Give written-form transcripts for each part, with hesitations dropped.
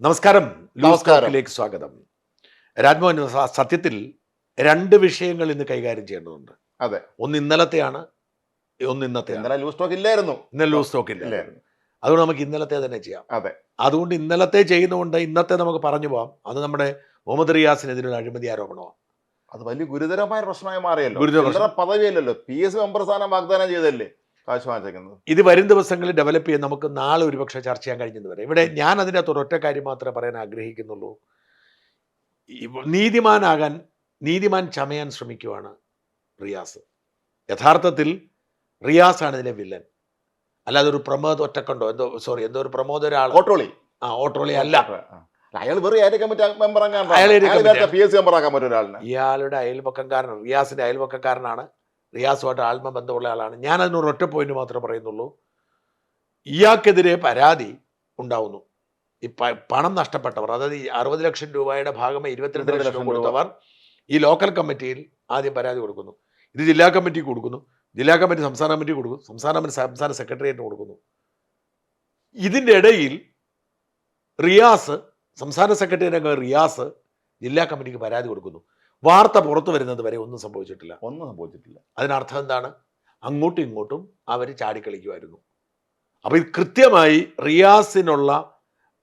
നമസ്കാരം. നമസ്കാരം. ലൂസ്കോക്കിലേക്ക് സ്വാഗതം. രാജ്മോഹൻ, സത്യത്തിൽ രണ്ട് വിഷയങ്ങൾ ഇന്ന് കൈകാര്യം ചെയ്യേണ്ടതുണ്ട്. അതെ. ഒന്ന് ഇന്നലത്തെയാണ്, ഒന്ന് ഇന്നത്തെയാണ്. ഇന്നലെ ലൂസ് സ്റ്റോക്ക് ഇല്ലായിരുന്നു. ഇന്നലെ ലൂസ് സ്റ്റോക്ക് ഇല്ല. ഇല്ലായിരുന്നു. അതുകൊണ്ട് നമുക്ക് ഇന്നലത്തെ തന്നെ ചെയ്യാം. അതെ. അതുകൊണ്ട് ഇന്നലത്തെ ചെയ്യുന്നതുകൊണ്ട് ഇന്നത്തെ നമുക്ക് പറഞ്ഞു പോവാം. അത് നമ്മുടെ മുഹമ്മദ് റിയാസിനെതിരെ അഴിമതി ആരോപണമാണ്. അത് വലിയ ഗുരുതരമായ പ്രശ്നമായി മാറിയല്ലോ. ഗുരുതര ചില്ലറ പദവിയല്ലല്ലോ. PSC മെമ്പർ സ്ഥാനം വാഗ്ദാനം ചെയ്തല്ലേ കാശ് വാങ്ങിച്ചേക്കുന്നത്. ഇത് വരും ദിവസങ്ങളിൽ ഡെവലപ്പ് ചെയ്യാൻ നമുക്ക് നാളെ ഒരുപക്ഷെ ചർച്ച ചെയ്യാൻ കഴിഞ്ഞെന്ന് വരെ. ഇവിടെ ഞാൻ അതിൻ്റെ അകത്ത് ഒരൊറ്റ കാര്യം മാത്രമേ പറയാൻ ആഗ്രഹിക്കുന്നുള്ളൂ. നീതിമാൻ ചമയാൻ ശ്രമിക്കുവാണ് റിയാസ്. യഥാർത്ഥത്തിൽ റിയാസാണ് ഇതിലെ വില്ലൻ, അല്ലാതെ ഒരു പ്രമോദ് ഒറ്റക്കണ്ടോ എന്തോ ഒരു പ്രമോദ് ഒരാൾ ഓട്ടോളി അല്ല. അയാൾ വെറും area committee member PSC member ആക്കാൻ പറ്റും ഒരാളിനെ. ഇയാളുടെ അയൽപക്കക്കാരനാണ്, റിയാസിന്റെ അയൽപക്കക്കാരനാണ്. റിയാസുമായിട്ട് ആത്മബന്ധമുള്ള ആളാണ്. ഞാൻ അതിനൊരു ഒറ്റ പോയിന്റ് മാത്രമേ പറയുന്നുള്ളൂ. ഇയാൾക്കെതിരെ പരാതി ഉണ്ടാവുന്നു. ഈ പണം നഷ്ടപ്പെട്ടവർ, അതായത് 60 ലക്ഷം രൂപയുടെ ഭാഗമായി 22 ലക്ഷം കൊടുത്തവർ ഈ ലോക്കൽ കമ്മിറ്റിയിൽ ആദ്യം പരാതി കൊടുക്കുന്നു. ഇത് ജില്ലാ കമ്മിറ്റിക്ക് കൊടുക്കുന്നു, ജില്ലാ കമ്മിറ്റി സംസ്ഥാന കമ്മിറ്റി കൊടുക്കുന്നു, സംസ്ഥാന സെക്രട്ടേറിയറ്റിന് കൊടുക്കുന്നു. ഇതിൻ്റെ ഇടയിൽ സംസ്ഥാന സെക്രട്ടറി റിയാസ് ജില്ലാ കമ്മിറ്റിക്ക് പരാതി കൊടുക്കുന്നു. വാർത്ത പുറത്തു വരുന്നത് വരെ ഒന്നും സംഭവിച്ചിട്ടില്ല. അതിനർത്ഥം എന്താണ്? അങ്ങോട്ടും ഇങ്ങോട്ടും അവർ ചാടിക്കളിക്കുമായിരുന്നു. അപ്പോൾ ഇത് കൃത്യമായി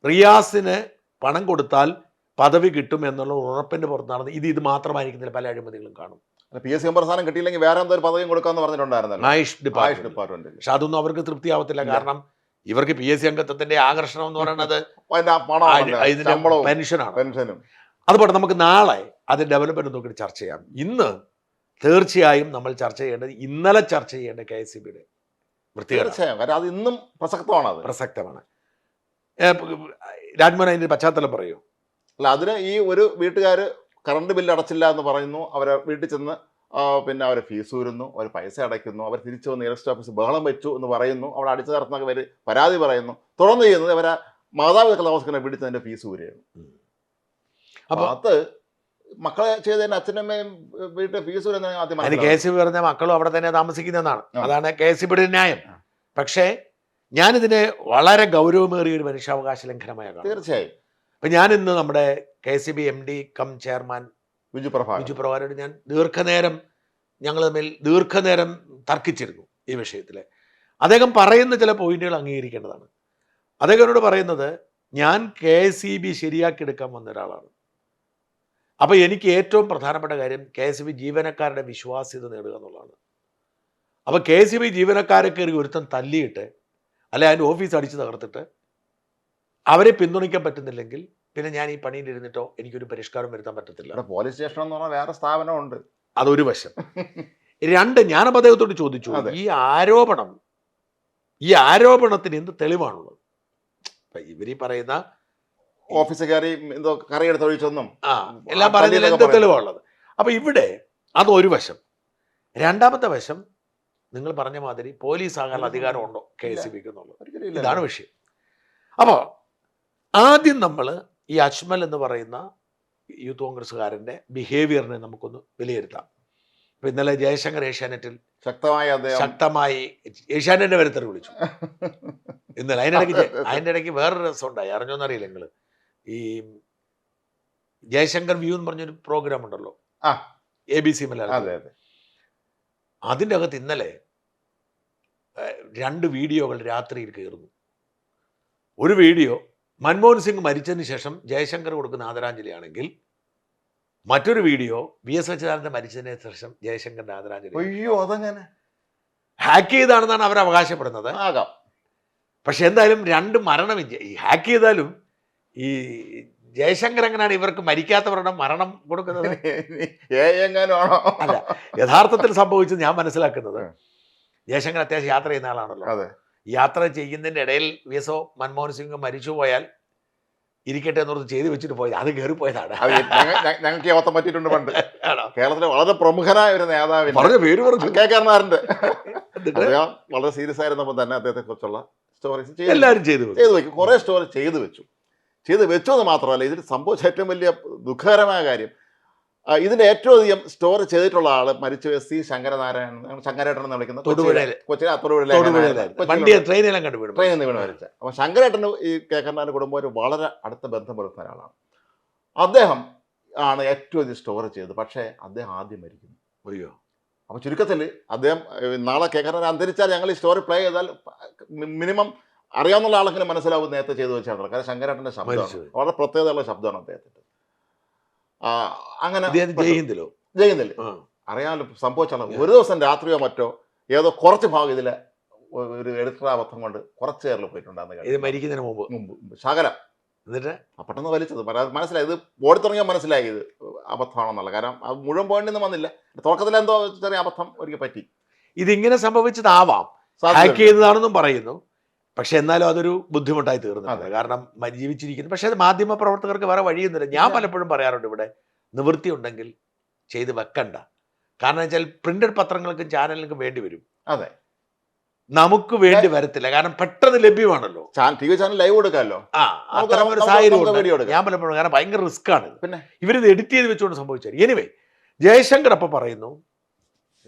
റിയാസിന് പണം കൊടുത്താൽ പദവി കിട്ടും എന്നുള്ള ഉറപ്പിന്റെ പുറത്താണ് ഇത് മാത്രമായിരിക്കുന്നില്ല. പല അഴിമതികളും കാണും. PSC മെമ്പർ സ്ഥാനം കിട്ടിയില്ലെങ്കിൽ വേറെ എന്തോ ഒരു പദവിയും കൊടുക്കാമെന്ന് പറഞ്ഞിട്ടുണ്ടായിരുന്നു ആയുഷ് ഡിപ്പാർട്ട്മെന്റ്. പക്ഷെ അതൊന്നും അവർക്ക് തൃപ്തിയാവത്തില്ല. കാരണം ഇവർക്ക് PSC അംഗത്വത്തിന്റെ ആകർഷണം എന്ന് പറയുന്നത് പെൻഷനാണ്. അതുപോലെ നമുക്ക് നാളെ അത് ഡെവലപ്മെന്റ് നോക്കിയിട്ട് ചർച്ച ചെയ്യാം. ഇന്ന് തീർച്ചയായും നമ്മൾ ചർച്ച ചെയ്യേണ്ടത് ഇന്നലെ ചർച്ച ചെയ്യേണ്ട KSEBയുടെ വൃത്തികേടാണ്. അത് ഇന്നും പ്രസക്തമാണ്. രാജ്മോഹൻ അതിന്റെ പശ്ചാത്തലം പറയൂ. അല്ല, അതിന് ഈ ഒരു വീട്ടുകാർ കറണ്ട് ബില്ല് അടച്ചില്ല എന്ന് പറയുന്നു. അവരെ വീട്ടിൽ ചെന്ന് പിന്നെ അവരെ ഫീസ് ഊരുന്നു, അവർ പൈസ അടയ്ക്കുന്നു, അവർ തിരിച്ചു വന്ന് ഇലക്ഷൻ ഓഫീസ് ബഹളം വെച്ചു എന്ന് പറയുന്നു. അവിടെ അടിച്ചു നടത്തുന്നൊക്കെ അവർ പരാതി പറയുന്നു. തുടർന്ന് ചെയ്യുന്നത് അവരെ മാതാപിതാക്കൾ താമസിക്കുന്ന വീട്ടിൽ തന്നെ ഫീസ് ഊരുകയാണ്. അപ്പോൾ അത് മക്കളെ ചെയ്തതിന് അച്ഛനമ്മയും വീട്ടിൽ ഫീസ് ഊരുന്ന ആദ്യം KSEB പറഞ്ഞ മക്കളും അവിടെ തന്നെ താമസിക്കുന്നതാണ്. അതാണ് KSEBയുടെ ന്യായം. പക്ഷേ ഞാനിതിനെ വളരെ ഗൗരവമേറിയ ഒരു മനുഷ്യാവകാശ ലംഘനമായ കാണും. തീർച്ചയായും. അപ്പം ഞാൻ ഇന്ന് നമ്മുടെ KSEB MD cum chairman Biju പ്രഭാകരോട് ഞാൻ ഞങ്ങൾ തമ്മിൽ ദീർഘനേരം തർക്കിച്ചിരുന്നു ഈ വിഷയത്തിൽ. അദ്ദേഹം പറയുന്ന ചില പോയിന്റുകൾ അംഗീകരിക്കേണ്ടതാണ്. അദ്ദേഹം എന്നോട് പറയുന്നത്, ഞാൻ KSEB ശരിയാക്കിയെടുക്കാൻ വന്ന ഒരാളാണ്. അപ്പോൾ എനിക്ക് ഏറ്റവും പ്രധാനപ്പെട്ട കാര്യം KSEB ജീവനക്കാരുടെ വിശ്വാസ്യത നേടുക എന്നുള്ളതാണ്. അപ്പോൾ KSEB ജീവനക്കാരെ കയറി ഒരുത്തം തല്ലിയിട്ട് അല്ലെ അതിൻ്റെ ഓഫീസ് അടിച്ച് തകർത്തിട്ട് അവരെ പിന്തുണയ്ക്കാൻ പറ്റുന്നില്ലെങ്കിൽ പിന്നെ ഞാൻ ഈ പണിയിൽ ഇരുന്നിട്ടോ എനിക്കൊരു പരിഷ്കാരം വരുത്താൻ പറ്റത്തില്ല. പോലീസ് സ്റ്റേഷൻ എന്ന് പറഞ്ഞാൽ വേറെ സ്ഥാപനമുണ്ട്. അതൊരു വശം. രണ്ട്, ഞാനപ്പോൾ അദ്ദേഹത്തോട് ചോദിച്ചു, ഈ ആരോപണത്തിന് എന്ത് തെളിവാണുള്ളത്? ഇവരീ പറയുന്ന ഓഫീസ് കയറി എന്തോ കറിയെടുത്തൊഴിച്ചൊന്നും എല്ലാം പറയുന്നതിൽ എന്ത് തെളിവാണുള്ളത്? അപ്പൊ ഇവിടെ അതൊരു വശം. രണ്ടാമത്തെ വശം, നിങ്ങൾ പറഞ്ഞ മാതിരി പോലീസ് ആകാനുള്ള അധികാരമുണ്ടോ KSEBക്ക് എന്നുള്ളത്? ഇതാണ് വിഷയം. അപ്പോൾ ആദ്യം നമ്മൾ ഈ അജ്മൽ എന്ന് പറയുന്ന യൂത്ത് കോൺഗ്രസ്സുകാരൻ്റെ ബിഹേവിയറിനെ നമുക്കൊന്ന് വിലയിരുത്താം. ഇപ്പം ഇന്നലെ ജയശങ്കർ ഏഷ്യാനെറ്റിൽ ശക്തമായി ഏഷ്യാനെറ്റിൻ്റെ വരുത്തർ വിളിച്ചു ഇന്നലെ. അതിൻ്റെ ഇടയ്ക്ക് വേറൊരു രസമുണ്ടായി, അറിഞ്ഞോന്നറിയില്ല നിങ്ങൾ. ഈ ജയശങ്കർ വ്യൂ എന്ന് പറഞ്ഞൊരു പ്രോഗ്രാം ഉണ്ടല്ലോ, ABC മലയാളം. അതിൻ്റെ അകത്ത് ഇന്നലെ 2 വീഡിയോകൾ രാത്രിയിൽ കയറുന്നു. ഒരു വീഡിയോ മൻമോഹൻ സിംഗ് മരിച്ചതിന് ശേഷം ജയശങ്കർ കൊടുക്കുന്ന ആദരാഞ്ജലിയാണെങ്കിൽ മറ്റൊരു വീഡിയോ VS അച്യുതാനന്ദൻ മരിച്ചതിന് ശേഷം ജയശങ്കറിന്റെ ആദരാഞ്ജലി. അയ്യോ, അതങ്ങനെ ഹാക്ക് ചെയ്താണെന്നാണ് അവർ അവകാശപ്പെടുന്നത്. പക്ഷെ എന്തായാലും 2 മരണം ഹാക്ക് ചെയ്താലും ഈ ജയശങ്കർ എങ്ങനെയാണ് ഇവർക്ക് മരിക്കാത്തവരുടെ മരണം കൊടുക്കുന്നത്? അല്ല, യഥാർത്ഥത്തിൽ സംഭവിച്ചത് ഞാൻ മനസ്സിലാക്കുന്നത്, ജയശങ്കർ അത്യാവശ്യം യാത്ര ചെയ്യുന്ന ആളാണല്ലോ. യാത്ര ചെയ്യുന്നതിൻ്റെ ഇടയിൽ VS മൻമോഹൻ സിംഗ് മരിച്ചു പോയാൽ ഇരിക്കട്ടെ എന്നോർത്ത് ചെയ്തു വെച്ചിട്ട് പോയത്, അത് കയറിപ്പോയതാണ്. ഞങ്ങൾക്ക് യാത്ര പറ്റിയിട്ടുണ്ട് പണ്ട്. കേരളത്തിലെ വളരെ പ്രമുഖനായ ഒരു നേതാവിന് പറഞ്ഞ പേര് പറഞ്ഞു, കേക്കാരനാറിന്റെ. വളരെ സീരിയസ് ആയിരുന്നപ്പോൾ തന്നെ അദ്ദേഹത്തെ കുറിച്ചുള്ള സ്റ്റോറീസ് എല്ലാവരും ചെയ്തു വെക്കും. കുറേ സ്റ്റോറി ചെയ്തു വെച്ചു എന്ന് മാത്രമല്ല, ഇതിൽ സംഭവിച്ച ഏറ്റവും വലിയ ദുഃഖകരമായ കാര്യം, ഇതിന്റെ ഏറ്റവും അധികം സ്റ്റോർ ചെയ്തിട്ടുള്ള ആള് മരിച്ചു എസ് ശങ്കരനാരായണൻ, ശങ്കരേട്ടൻ എന്ന് വിളിക്കുന്ന ട്രെയിനെല്ലാം കണ്ടുപിടും ട്രെയിനിൽ നിന്ന് വീണ് മരിച്ച. അപ്പൊ ശങ്കരേട്ടന് ഈ കേക്കറിന്റെ കുടുംബം വളരെ അടുത്ത ബന്ധം പുലർത്തുന്ന ഒരാളാണ്. അദ്ദേഹം ആണ് ഏറ്റവും അധികം സ്റ്റോർ ചെയ്തത്. പക്ഷേ അദ്ദേഹം ആദ്യം മരിക്കുന്നു. അയ്യോ. അപ്പൊ ചുരുക്കത്തിൽ അദ്ദേഹം നാളെ കേക്കറിനെ അന്തരിച്ചാൽ ഞങ്ങൾ ഈ സ്റ്റോറി പ്ലേ ചെയ്താൽ മിനിമം അറിയാവുന്ന ആളെങ്കിലും മനസ്സിലാവും നേരത്തെ ചെയ്തു വെച്ചാൽ. കാരണം ശങ്കരേട്ടന്റെ ശബ്ദമാണ് വളരെ പ്രത്യേകതയുള്ള ശബ്ദമാണ് അദ്ദേഹത്തിന്റെ. അങ്ങനെ ജയിന്നില്ല അറിയാമല്ലോ സംഭവിച്ചാണ്. ഒരു ദിവസം രാത്രിയോ മറ്റോ ഏതോ കുറച്ച് ഭാഗം ഇതിലെ ഒരു എഡിറ്റർ അബദ്ധം കൊണ്ട് കുറച്ച് നേരം പോയിട്ടുണ്ടായിരുന്നു മരിക്കുന്നതിന് മുമ്പ് ശകലം. എന്നിട്ട് പെട്ടെന്ന് വലിച്ചത് മനസ്സിലായി. ഇത് ഓടി തുടങ്ങിയാൽ മനസ്സിലായി ഇത് അബദ്ധമാണെന്നുള്ള. കാരണം അത് മുഴുവൻ പോയിട്ടൊന്നും വന്നില്ല. തുടക്കത്തിൽ എന്തോ ചെറിയ അബദ്ധം ഒരിക്കൽ പറ്റി. ഇതിങ്ങനെ സംഭവിച്ചതാവാം, ഹാക്ക് ചെയ്തതാണെന്നും പറയുന്നു. പക്ഷെ എന്നാലും അതൊരു ബുദ്ധിമുട്ടായി തീർന്നു. കാരണം ജീവിച്ചിരിക്കുന്നു. പക്ഷെ അത് മാധ്യമ പ്രവർത്തകർക്ക് വേറെ വഴിയൊന്നുമില്ല. ഞാൻ പലപ്പോഴും പറയാറുണ്ട്, ഇവിടെ നിവൃത്തി ഉണ്ടെങ്കിൽ ചെയ്ത് വെക്കണ്ട. കാരണം വെച്ചാൽ പ്രിന്റഡ് പത്രങ്ങൾക്കും ചാനലിനും വേണ്ടി വരും. അതെ, നമുക്ക് വേണ്ടി വരത്തില്ല. കാരണം പെട്ടെന്ന് ലഭ്യമാണല്ലോ. ടിവി ചാനൽ ലൈവ് കൊടുക്കാമല്ലോ. അത്തരം ഒരു സാഹചര്യം ഞാൻ പലപ്പോഴും, കാരണം ഭയങ്കര റിസ്ക് ആണ്. പിന്നെ ഇവരിത് എഡിറ്റ് ചെയ്ത് വെച്ചുകൊണ്ട് സംഭവിച്ചാൽ. എനിവേ, ജയശങ്കർ അപ്പം പറയുന്നു,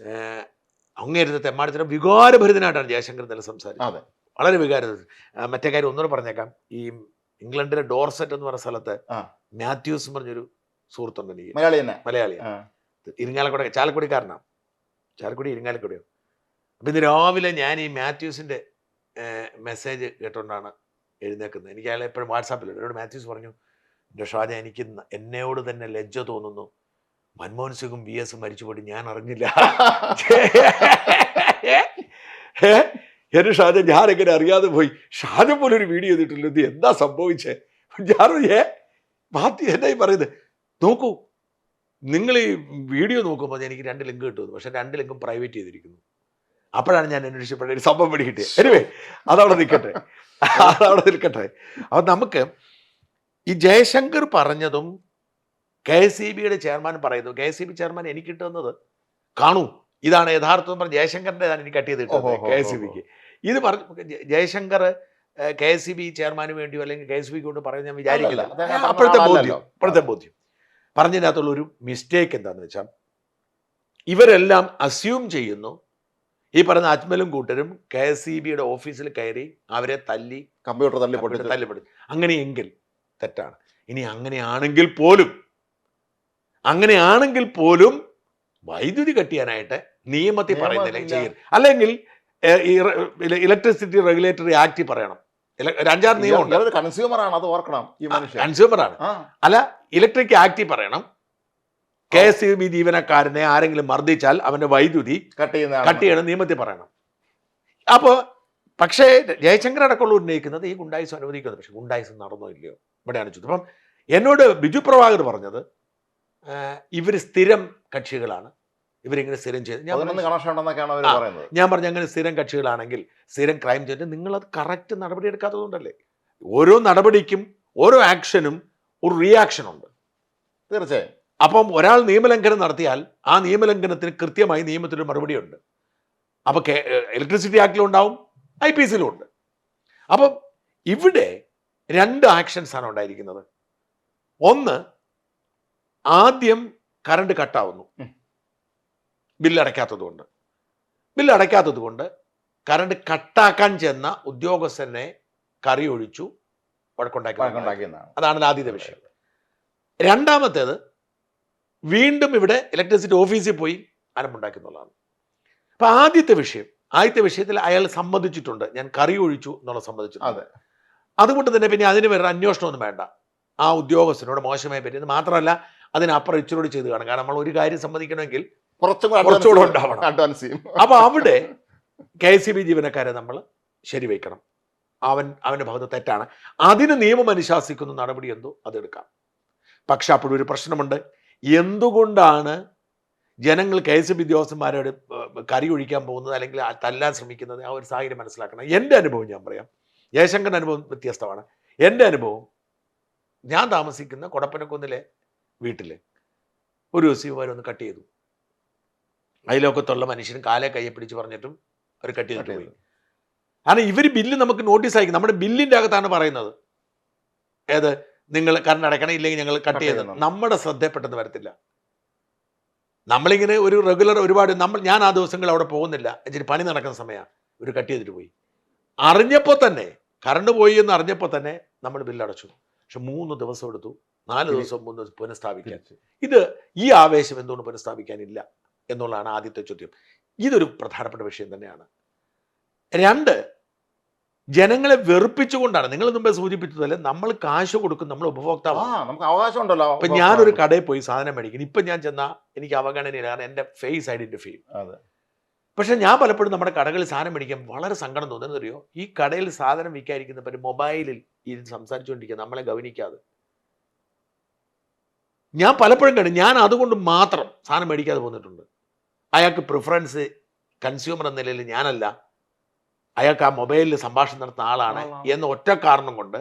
അങ്ങേരുന്ന തെമ്മാടത്തിന് വികാരഭരിതനായിട്ടാണ് ജയശങ്കർ ഇന്നലെ സംസാരിച്ചത്. വളരെ വികാരം. മറ്റേ കാര്യം ഒന്നുകൂടെ പറഞ്ഞേക്കാം. ഈ ഇംഗ്ലണ്ടിലെ ഡോർസെറ്റ് എന്ന് പറഞ്ഞ സ്ഥലത്ത് മാത്യൂസ് പറഞ്ഞൊരു സുഹൃത്തുണ്ട് എനിക്ക്, മലയാളിയാണ്. ഇരിങ്ങാലക്കുട, ചാലക്കുടിക്കാരനാണ്. ചാലക്കുടി ഇരിങ്ങാലക്കുടിയോ. അപ്പം ഇന്ന് രാവിലെ ഞാൻ ഈ മാത്യൂസിൻ്റെ മെസ്സേജ് കേട്ടുകൊണ്ടാണ് എഴുന്നേക്കുന്നത്. എനിക്ക് അയാളെ എപ്പോഴും വാട്സാപ്പിലുണ്ട്. എന്നോട് മാത്യൂസ് പറഞ്ഞു, എൻ്റെ ഷാജ, എനിക്ക് എന്നോട് തന്നെ ലജ്ജ തോന്നുന്നു. മൻമോഹൻ സിംഗും VS മരിച്ചുപോയി ഞാൻ അറിഞ്ഞില്ല. എന്നെ ഷാജ, ഞാനെങ്ങനെ അറിയാതെ പോയി? ഷാജ പോലെ ഒരു വീഡിയോ ചെയ്തിട്ടില്ല, ഇത് എന്താ സംഭവിച്ചേ? ഞാൻ മാത്യു എന്നായി പറയുന്നത്, നോക്കൂ, നിങ്ങൾ ഈ വീഡിയോ നോക്കുമ്പോൾ എനിക്ക് 2 ലിങ്ക് കിട്ടുന്നു. പക്ഷെ 2 ലിങ്കും പ്രൈവറ്റ് ചെയ്തിരിക്കുന്നു. അപ്പോഴാണ് ഞാൻ അന്വേഷിച്ചപ്പോഴേ ഒരു സംഭവം പിടി കിട്ടിയത്. എനിവേ, അതവിടെ നിൽക്കട്ടെ. അപ്പം നമുക്ക് ഈ ജയശങ്കർ പറഞ്ഞതും KCBയുടെ ചെയർമാൻ പറയുന്നു. KCB ചെയർമാൻ എനിക്ക് കിട്ടുന്നത്, കാണൂ, ഇതാണ് യഥാർത്ഥം പറഞ്ഞ ജയശങ്കറിൻ്റെതാണ് എനിക്ക് കട്ട് ചെയ്ത് കിട്ടുന്നത് KCBക്ക്. ഇത് പറഞ്ഞ ജയശങ്കർ KCB ചെയർമാന് വേണ്ടിയോ അല്ലെങ്കിൽ KCBക്ക് കൊണ്ട് പറയുന്നത് ഞാൻ വിചാരിക്കില്ല. അപ്പോഴത്തെ ബോധ്യം പറഞ്ഞതിനകത്തുള്ള ഒരു മിസ്റ്റേക്ക് എന്താണെന്ന് വെച്ചാൽ, ഇവരെല്ലാം അസ്യൂം ചെയ്യുന്നു ഈ പറയുന്ന അജ്മലും കൂട്ടരും KCBയുടെ ഓഫീസിൽ കയറി അവരെ തല്ലി, കമ്പ്യൂട്ടർ തല്ലിപ്പൊടി. അങ്ങനെയെങ്കിൽ തെറ്റാണ്. ഇനി അങ്ങനെയാണെങ്കിൽ പോലും വൈദ്യുതി കട്ടിയാനായിട്ട് നിയമത്തിൽ പറയുന്നില്ല ചെയ്യരുത്. അല്ലെങ്കിൽ ഇലക്ട്രിസിറ്റി റെഗുലേറ്ററി ആക്ട് പറയണം. 5-6 നിയമമുണ്ട്. കൺസ്യൂമറാണ്, അത് ഓർക്കണം. ഈ മനുഷ്യൻ കൺസ്യൂമറാണ്. അല്ല, ഇലക്ട്രിക് ആക്ട് പറയണം. KCB ജീവനക്കാരനെ ആരെങ്കിലും മർദ്ദിച്ചാൽ അവന്റെ വൈദ്യുതി കട്ട് ചെയ്യണം, നിയമത്തിൽ പറയണം. അപ്പോൾ പക്ഷേ ജയശങ്കർ അടക്കമുള്ള ഉന്നയിക്കുന്നത് ഈ ഗുണ്ടായിസം അനുവദിക്കുന്നത്. പക്ഷെ ഗുണ്ടായിസം നടന്നോ ഇല്ലയോ ഇവിടെയാണ് ചോദിച്ചത്. അപ്പം എന്നോട് ബിജു പ്രഭാകർ പറഞ്ഞത്, ഇവർ സ്ഥിരം കക്ഷികളാണ്, ഇവരിങ്ങനെ സ്ഥിരം ചെയ്ത്. ഞാൻ പറഞ്ഞു, അങ്ങനെ സ്ഥിരം കക്ഷികളാണെങ്കിൽ, സ്ഥിരം ക്രൈം ചെയ്തിട്ട് നിങ്ങളത് കറക്റ്റ് നടപടി എടുക്കാത്തതുകൊണ്ടല്ലേ. ഓരോ നടപടിക്കും, ഓരോ ആക്ഷനും ഒരു റിയാക്ഷൻ ഉണ്ട്. തീർച്ചയായും. അപ്പം ഒരാൾ നിയമലംഘനം നടത്തിയാൽ ആ നിയമലംഘനത്തിന് കൃത്യമായി നിയമത്തിനൊരു മറുപടിയുണ്ട്. അപ്പം ഇലക്ട്രിസിറ്റി ആക്ടിലും ഉണ്ടാവും, IPCയിലും ഉണ്ട്. അപ്പം ഇവിടെ 2 ആക്ഷൻസാണ് ഉണ്ടായിരിക്കുന്നത്. ഒന്ന്, ആദ്യം കറണ്ട് കട്ടാവുന്നു ബില്ലടയ്ക്കാത്തത് കൊണ്ട്. കറണ്ട് കട്ടാക്കാൻ ചെന്ന ഉദ്യോഗസ്ഥനെ കറി ഒഴിച്ചു വഴക്കുണ്ടാക്കി. അതാണ് ആദ്യത്തെ വിഷയം. രണ്ടാമത്തേത്, വീണ്ടും ഇവിടെ ഇലക്ട്രിസിറ്റി ഓഫീസിൽ പോയി അലമ്പുണ്ടാക്കി എന്നുള്ളതാണ്. അപ്പം ആദ്യത്തെ വിഷയത്തിൽ അയാൾ സമ്മതിച്ചിട്ടുണ്ട്, ഞാൻ കറി ഒഴിച്ചു എന്നുള്ള സമ്മതിച്ചിട്ടുണ്ട്. അതുകൊണ്ട് തന്നെ പിന്നെ അതിന് വേറെ അന്വേഷണമൊന്നും വേണ്ട. ആ ഉദ്യോഗസ്ഥനോട് മോശമായി പറ്റിയത് മാത്രമല്ല, അതിനപ്പുറം ഇച്ചിരോട് ചെയ്ത് കാണും. കാരണം നമ്മൾ ഒരു കാര്യം സമ്മതിക്കണമെങ്കിൽ കുറച്ചുകൂടെ ഉണ്ടാവണം. അപ്പൊ അവിടെ KCB ജീവനക്കാരെ നമ്മൾ ശരിവയ്ക്കണം. അവന്റെ ഭാഗത്ത് തെറ്റാണ്, അതിന് നിയമം അനുശാസിക്കുന്ന നടപടി എന്തോ അതെടുക്കാം. പക്ഷെ അപ്പോഴൊരു പ്രശ്നമുണ്ട്. എന്തുകൊണ്ടാണ് ജനങ്ങൾ KCB ഉദ്യോഗസ്ഥന്മാരോട് കരി ഒഴിക്കാൻ പോകുന്നത് അല്ലെങ്കിൽ തല്ലാൻ ശ്രമിക്കുന്നത്? ആ ഒരു സാഹചര്യം മനസ്സിലാക്കണം. എൻ്റെ അനുഭവം ഞാൻ പറയാം. ജയശങ്കറിൻ്റെ അനുഭവം വ്യത്യസ്തമാണ്. എൻ്റെ അനുഭവം, ഞാൻ താമസിക്കുന്ന കൊടപ്പനക്കുന്നിലെ വീട്ടിൽ ഒരു ദിവസം ഇവരൊന്ന് കട്ട് ചെയ്തു. അയലോക്കത്തുള്ള മനുഷ്യനും കാലെ കയ്യെ പിടിച്ച് പറഞ്ഞിട്ടും അവർ കട്ട് ചെയ്തിട്ട് പോയി. കാരണം ഇവർ ബില്ല് നമുക്ക് നോട്ടീസ് അയക്കും. നമ്മുടെ ബില്ലിൻ്റെ അകത്താണ് പറയുന്നത്, ഏത് നിങ്ങൾ കറണ്ട് അടയ്ക്കണം, ഇല്ലെങ്കിൽ ഞങ്ങൾ കട്ട് ചെയ്ത്. നമ്മുടെ ശ്രദ്ധപ്പെട്ടെന്ന് വരത്തില്ല. നമ്മളിങ്ങനെ ഒരു റെഗുലർ ഒരുപാട് ഞാൻ ആ ദിവസങ്ങൾ അവിടെ പോകുന്നില്ല, ഇച്ചിരി പണി നടക്കുന്ന സമയമാണ്, ഒരു കട്ട് ചെയ്തിട്ട് പോയി. അറിഞ്ഞപ്പോൾ തന്നെ കറണ്ട് പോയി എന്ന് അറിഞ്ഞപ്പോൾ തന്നെ നമ്മൾ ബില്ലടച്ചു. പക്ഷെ 3 ദിവസം എടുത്തു, 4 ദിവസം മുന്ന് പുനഃസ്ഥാപിക്കാൻ. ഇത് ഈ ആവേശം എന്തുകൊണ്ട് പുനഃസ്ഥാപിക്കാനില്ല എന്നുള്ളതാണ് ആദ്യത്തെ ചോദ്യം. ഇതൊരു പ്രധാനപ്പെട്ട വിഷയം തന്നെയാണ്. 2, ജനങ്ങളെ വെറുപ്പിച്ചുകൊണ്ടാണ്. നിങ്ങൾ മുമ്പേ സൂചിപ്പിച്ചതല്ലേ, നമ്മൾ കാശ് കൊടുക്കും, നമ്മൾ ഉപഭോക്താവാണ്, നമുക്ക് അവകാശം ഉണ്ടല്ലോ. ഇപ്പൊ ഞാനൊരു കടയിൽ പോയി സാധനം മേടിക്കുന്നു, ഇപ്പൊ ഞാൻ ചെന്നാൽ എനിക്ക് അവഗണനയില്ല, കാരണം എൻ്റെ ഫേസ് ഐഡന്റിഫൈ ചെയ്യും. പക്ഷെ ഞാൻ പലപ്പോഴും നമ്മുടെ കടകളിൽ സാധനം മേടിക്കാൻ വളരെ സങ്കടം തോന്നുന്നത് അറിയോ, ഈ കടയിൽ സാധനം വിൽക്കാതിരിക്കുന്നവർ മൊബൈലിൽ ഇരുന്ന് സംസാരിച്ചുകൊണ്ടിരിക്കുക, നമ്മളെ ഗവനിക്കാതെ. ഞാൻ പലപ്പോഴും കണ്ടു, ഞാൻ അതുകൊണ്ട് മാത്രം സാധനം മേടിക്കാതെ പോന്നിട്ടുണ്ട്. അയാൾക്ക് പ്രിഫറൻസ് കൺസ്യൂമർ എന്ന നിലയിൽ ഞാനല്ല, അയാൾക്ക് ആ മൊബൈലിൽ സംഭാഷണം നടത്തുന്ന ആളാണ് എന്ന ഒറ്റ കാരണം കൊണ്ട്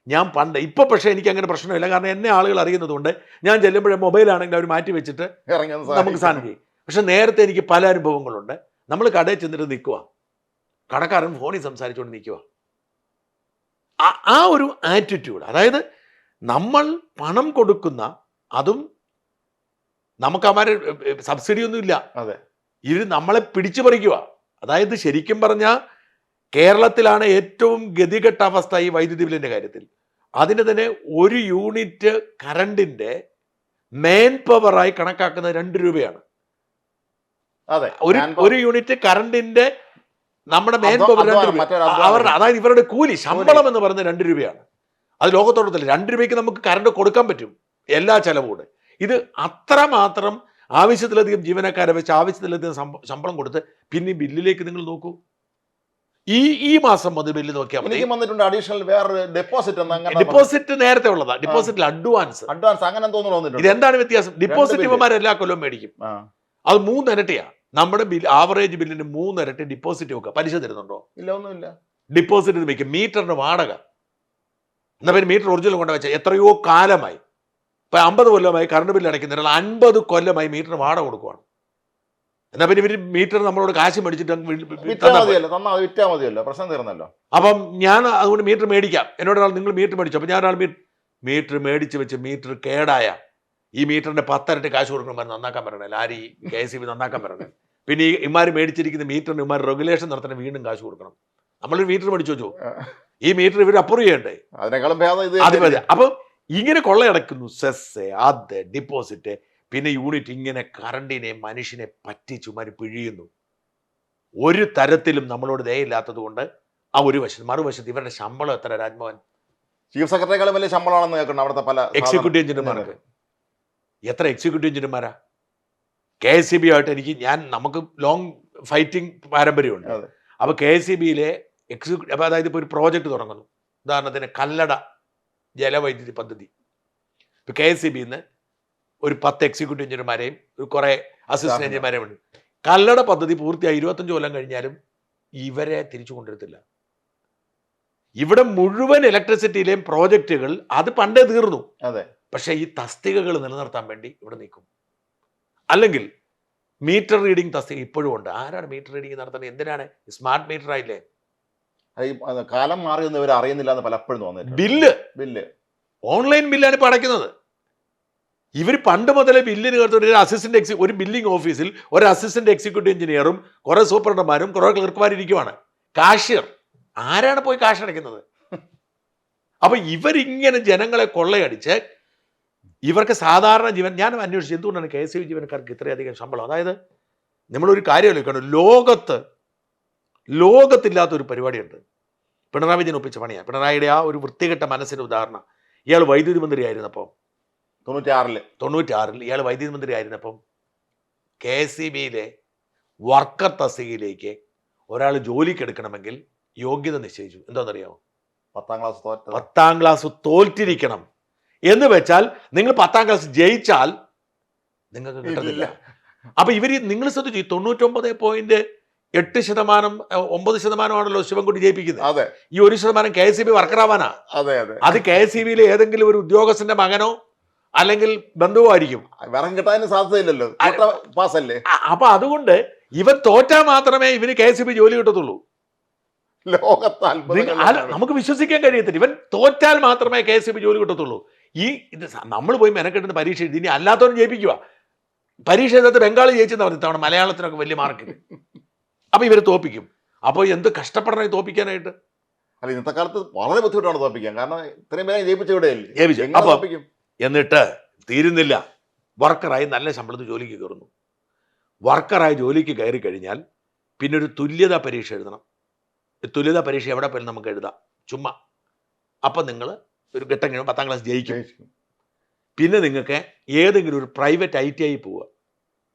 ഞാൻ പണ്ട്, ഇപ്പൊ പക്ഷേ എനിക്ക് അങ്ങനെ പ്രശ്നമില്ല, കാരണം എന്നെ ആളുകൾ അറിയുന്നത് കൊണ്ട് ഞാൻ ചെല്ലുമ്പോഴേ മൊബൈലാണെങ്കിൽ അവർ മാറ്റി വെച്ചിട്ട് നമുക്ക് സാധനം ചെയ്യും. പക്ഷെ നേരത്തെ എനിക്ക് പല അനുഭവങ്ങളുണ്ട്. നമ്മൾ കടയിൽ ചെന്നിട്ട് നിൽക്കുക, കടക്കാരൻ ഫോണിൽ സംസാരിച്ചുകൊണ്ട് നിൽക്കുക. ആ ഒരു ആറ്റിറ്റ്യൂഡ്, അതായത് നമ്മൾ പണം കൊടുക്കുന്ന, അതും നമുക്ക് അവരെ സബ്സിഡി ഒന്നും ഇല്ല, ഇത് നമ്മളെ പിടിച്ചു പറിക്കുക. അതായത് ശരിക്കും പറഞ്ഞാൽ കേരളത്തിലാണ് ഏറ്റവും ഗതികെട്ട അവസ്ഥ ഈ വൈദ്യുതി ബില്ലിന്റെ കാര്യത്തിൽ. അതിന് തന്നെ 1 യൂണിറ്റ് കറണ്ടിന്റെ മെയിൻ പവറായി കണക്കാക്കുന്നത് 2 രൂപയാണ്. ഒരു യൂണിറ്റ് കറണ്ടിന്റെ നമ്മുടെ മെയിൻ പവർ 2 രൂപ. അവരുടെ, അതായത് ഇവരുടെ കൂലി ശമ്പളം എന്ന് പറയുന്നത് 2 രൂപയാണ്. അത് ലോകത്തോട്ടത്തില്ല. 2 രൂപയ്ക്ക് നമുക്ക് കറണ്ട് കൊടുക്കാൻ പറ്റും, എല്ലാ ചെലവോടെ. ഇത് അത്രമാത്രം ആവശ്യത്തിലധികം ജീവനക്കാരെ വെച്ച് ആവശ്യത്തിലധികം ശമ്പളം കൊടുത്ത് പിന്നെ ബില്ലിലേക്ക് നിങ്ങൾ നോക്കൂ. ഈ മാസം മുതൽ ബില്ല് നോക്കിയാൽ മതി. അഡീഷണൽ വേറെ ഡിപ്പോസിറ്റ് നേരത്തെ ഉള്ളതാ, ഡിപ്പോസിറ്റിൽ അഡ്വാൻസ് അങ്ങനെ തോന്നുന്നു. ഇതെന്താണ് വ്യത്യാസം? ഡിപ്പോസിറ്റ് ഇവന്മാർ എല്ലാ കൊല്ലവും മേടിക്കും, അത് 3 ഇരട്ടിയാണ്. നമ്മുടെ ആവറേജ് ബില്ലിന് 3 ഇരട്ടി ഡിപ്പോസിറ്റ് വെക്കുക. പലിശ തരുന്നുണ്ടോ? ഇല്ല, ഒന്നുമില്ല. ഡിപ്പോസിറ്റ് വെക്കും. മീറ്ററിന് വാടക, എന്നാ പിന്നെ മീറ്റർ ഒറിജിനൽ കൊണ്ട് വെച്ചാൽ എത്രയോ കാലമായി, ഇപ്പൊ 50 കൊല്ലമായി കറണ്ട് ബില്ല് അടയ്ക്കുന്നില്ല, 50 കൊല്ലമായി മീറ്ററിന് വാടക കൊടുക്കുവാണ്. എന്നാ പിന്നെ ഇവർ മീറ്റർ നമ്മളോട് കാശ് മേടിച്ചിട്ട് പ്രശ്നം തീർന്നല്ലോ. അപ്പം ഞാൻ അതുകൊണ്ട് മീറ്റർ മേടിക്കാം. എന്നോട് ഒരാൾ നിങ്ങൾ മീറ്റർ മേടിച്ചു, അപ്പൊ ഞാൻ ഒരാൾ മീറ്റർ മേടിച്ച് വെച്ച് മീറ്റർ കേടായ ഈ മീറ്ററിന്റെ 10 ഇരട്ടി കാശ് കൊടുക്കണം, നന്നാക്കാൻ പറയണേ, ലാരി KSEB നന്നാക്കാൻ പറയണേ. പിന്നെ ഈ ഇമാര് മേടിച്ചിരിക്കുന്ന മീറ്ററിന് ഇമാർ റെഗുലേഷൻ നടത്തണേ, വീണ്ടും കാശ് കൊടുക്കണം. നമ്മളൊരു മീറ്റർ മേടിച്ചു വെച്ചു, ഈ മീറ്റർ ഇവർ അപ്രൂവ് ചെയ്യണ്ടേ? അപ്പൊ ഇങ്ങനെ കൊള്ളയടക്കുന്നു. സെസ്, അത് ഡിപ്പോസിറ്റ്, പിന്നെ യൂണിറ്റ്, ഇങ്ങനെ കറണ്ടിനെ മനുഷ്യനെ പറ്റിച്ചു പിഴിയുന്നു. ഒരു തരത്തിലും നമ്മളോട് ദയയില്ലാത്തത് കൊണ്ട് ആ ഒരു വശത്ത്. മറുവശത്ത് ഇവരുടെ ശമ്പളം എത്ര രാജ്മോഹൻ? ചീഫ് സെക്രട്ടറിയേക്കാളും വലിയ ശമ്പളമാണെന്ന് കേൾക്കണം അവിടുത്തെ പല എക്സിക്യൂട്ടീവ് എഞ്ചിനീയർമാർക്ക്. എത്ര എക്സിക്യൂട്ടീവ് എഞ്ചിനീയർമാരാ? KSEB ആയിട്ട് നമുക്ക് ലോങ് ഫൈറ്റിംഗ് പാരമ്പര്യമുണ്ട്. അപ്പൊ KSEBയിലെ അപ്പൊ അതായത് ഇപ്പൊ ഒരു പ്രോജക്റ്റ് തുടങ്ങുന്നു, ഉദാഹരണത്തിന് കല്ലട ജലവൈദ്യുതി പദ്ധതി. ഇപ്പൊ KSEBന്ന് ഒരു 10 എക്സിക്യൂട്ടീവ് എഞ്ചിനീയർമാരെയും ഒരു കുറെ അസിസ്റ്റന്റ് എഞ്ചിനീയർമാരെയും ഉണ്ട്. കല്ലട പദ്ധതി പൂർത്തിയായി 25 കൊല്ലം കഴിഞ്ഞാലും ഇവരെ തിരിച്ചു കൊണ്ടുവരത്തില്ല. ഇവിടെ മുഴുവൻ ഇലക്ട്രിസിറ്റിയിലെയും പ്രോജക്റ്റുകൾ അത് പണ്ടേ തീർന്നു. പക്ഷെ ഈ തസ്തികകൾ നിലനിർത്താൻ വേണ്ടി ഇവിടെ നിൽക്കും. അല്ലെങ്കിൽ മീറ്റർ റീഡിംഗ് തസ്തിക ഇപ്പോഴും ഉണ്ട്. ആരാണ് മീറ്റർ റീഡിംഗ് നടത്തുന്നത്? എന്തിനാണ്? സ്മാർട്ട് മീറ്റർ ആയില്ലേ? കാലം മാറിയൊന്നും ഇവർ അറിയുന്നില്ല എന്ന് പലപ്പോഴും തോന്നുന്നു. ബില്ല് ഓൺലൈൻ ബില്ലാണ് ഇപ്പൊ അടയ്ക്കുന്നത്. ഇവർ പണ്ട് മുതലേ ബില്ലിന് കയറുന്ന ഒരു ബില്ലിംഗ് ഓഫീസിൽ ഒരു അസിസ്റ്റന്റ് എക്സിക്യൂട്ടീവ് എഞ്ചിനീയറും കുറെ സൂപ്രണ്ടന്മാരും കുറെ ക്ലർക്കുമാരും ഇരിക്കുവാണ്. കാഷ്യർ ആരാണ് പോയി കാശ് അടയ്ക്കുന്നത്? അപ്പൊ ഇവരിങ്ങനെ ജനങ്ങളെ കൊള്ളയടിച്ച് ഇവർക്ക് സാധാരണ ഞാൻ അന്വേഷിച്ചു എന്തുകൊണ്ടാണ് KSEB ജീവനക്കാർക്ക് ഇത്രയധികം ശമ്പളം. അതായത് നമ്മളൊരു കാര്യം ആലോചിക്കണം, ലോകത്തില്ലാത്തൊരു പരിപാടിയുണ്ട്. പിണറായി വിജയൻ ഒപ്പിച്ച പണിയാണ്. പിണറായിയുടെ ആ ഒരു വൃത്തികെട്ട മനസ്സിന്റെ ഉദാഹരണം. ഇയാൾ വൈദ്യുതി മന്ത്രി ആയിരുന്നപ്പോൾ 96 ഇയാൾ വൈദ്യുതി മന്ത്രി ആയിരുന്നപ്പം KSEBയിലെ വർക്കർ തസ്തികയിലേക്ക് ഒരാൾ ജോലിക്ക് എടുക്കണമെങ്കിൽ യോഗ്യത നിശ്ചയിച്ചു. എന്താണെന്നറിയാമോ? 10ാം ക്ലാസ് തോറ്റിരിക്കണം. എന്ന് വെച്ചാൽ നിങ്ങൾ 10ാം ക്ലാസ് ജയിച്ചാൽ നിങ്ങൾക്ക് കിട്ടുന്നില്ല. അപ്പൊ നിങ്ങൾ ശ്രദ്ധിച്ചു, 99.8%, 9%ആണല്ലോ ശിവൻകുട്ടി ജയിപ്പിക്കുന്നത്. ഈ 1% KSEB വർക്കറാവാനാ. അത് KSEBയിലെ ഏതെങ്കിലും ഒരു ഉദ്യോഗസ്ഥന്റെ മകനോ അല്ലെങ്കിൽ ബന്ധുവായിരിക്കും. സാധ്യതയില്ലല്ലോ, പാസല്ലേ. അപ്പൊ അതുകൊണ്ട് ഇവൻ തോറ്റാൽ മാത്രമേ ഇവന് KSEB ജോലി കിട്ടത്തുള്ളൂ. നമുക്ക് വിശ്വസിക്കാൻ കഴിയത്തില്ല. ഇവൻ തോറ്റാൽ മാത്രമേ KSEB ജോലി കിട്ടത്തുള്ളൂ. നമ്മൾ പോയി മെനക്കെട്ടുന്ന പരീക്ഷ എഴുതി, ഇനി അല്ലാത്തവരും ജയിപ്പിക്കുക. പരീക്ഷ എഴുതാത്ത ബംഗാളി ജയിച്ചെന്ന് പറഞ്ഞു തവണ മലയാളത്തിനൊക്കെ വലിയ മാർക്കിന്. അപ്പൊ ഇവര് തോപ്പിക്കും. അപ്പോൾ എന്ത് കഷ്ടപ്പെടണം തോപ്പിക്കാനായിട്ട്. അല്ല, ഇന്നത്തെ കാലത്ത് വളരെ ബുദ്ധിമുട്ടാണ് തോപ്പിക്കാൻ. കാരണം ഇത്രയും പേരെ ജയിപ്പിച്ചുവിടെയല്ലേ. അപ്പൊ എന്നിട്ട് തീരുന്നില്ല, വർക്കറായി നല്ല ശമ്പളത്തിൽ ജോലിക്ക് കയറുന്നു. വർക്കറായി ജോലിക്ക് കയറി കഴിഞ്ഞാൽ പിന്നെ ഒരു തുല്യതാ പരീക്ഷ എഴുതണം. തുല്യതാ പരീക്ഷ എവിടെ പോലും നമുക്ക് എഴുതാം, ചുമ്മാ. അപ്പം നിങ്ങൾ ഒരു ഘട്ടം കഴിയുമ്പോൾ 10ാം ക്ലാസ് ജയിക്കും. പിന്നെ നിങ്ങൾക്ക് ഏതെങ്കിലും ഒരു പ്രൈവറ്റ് ITI പോവുക.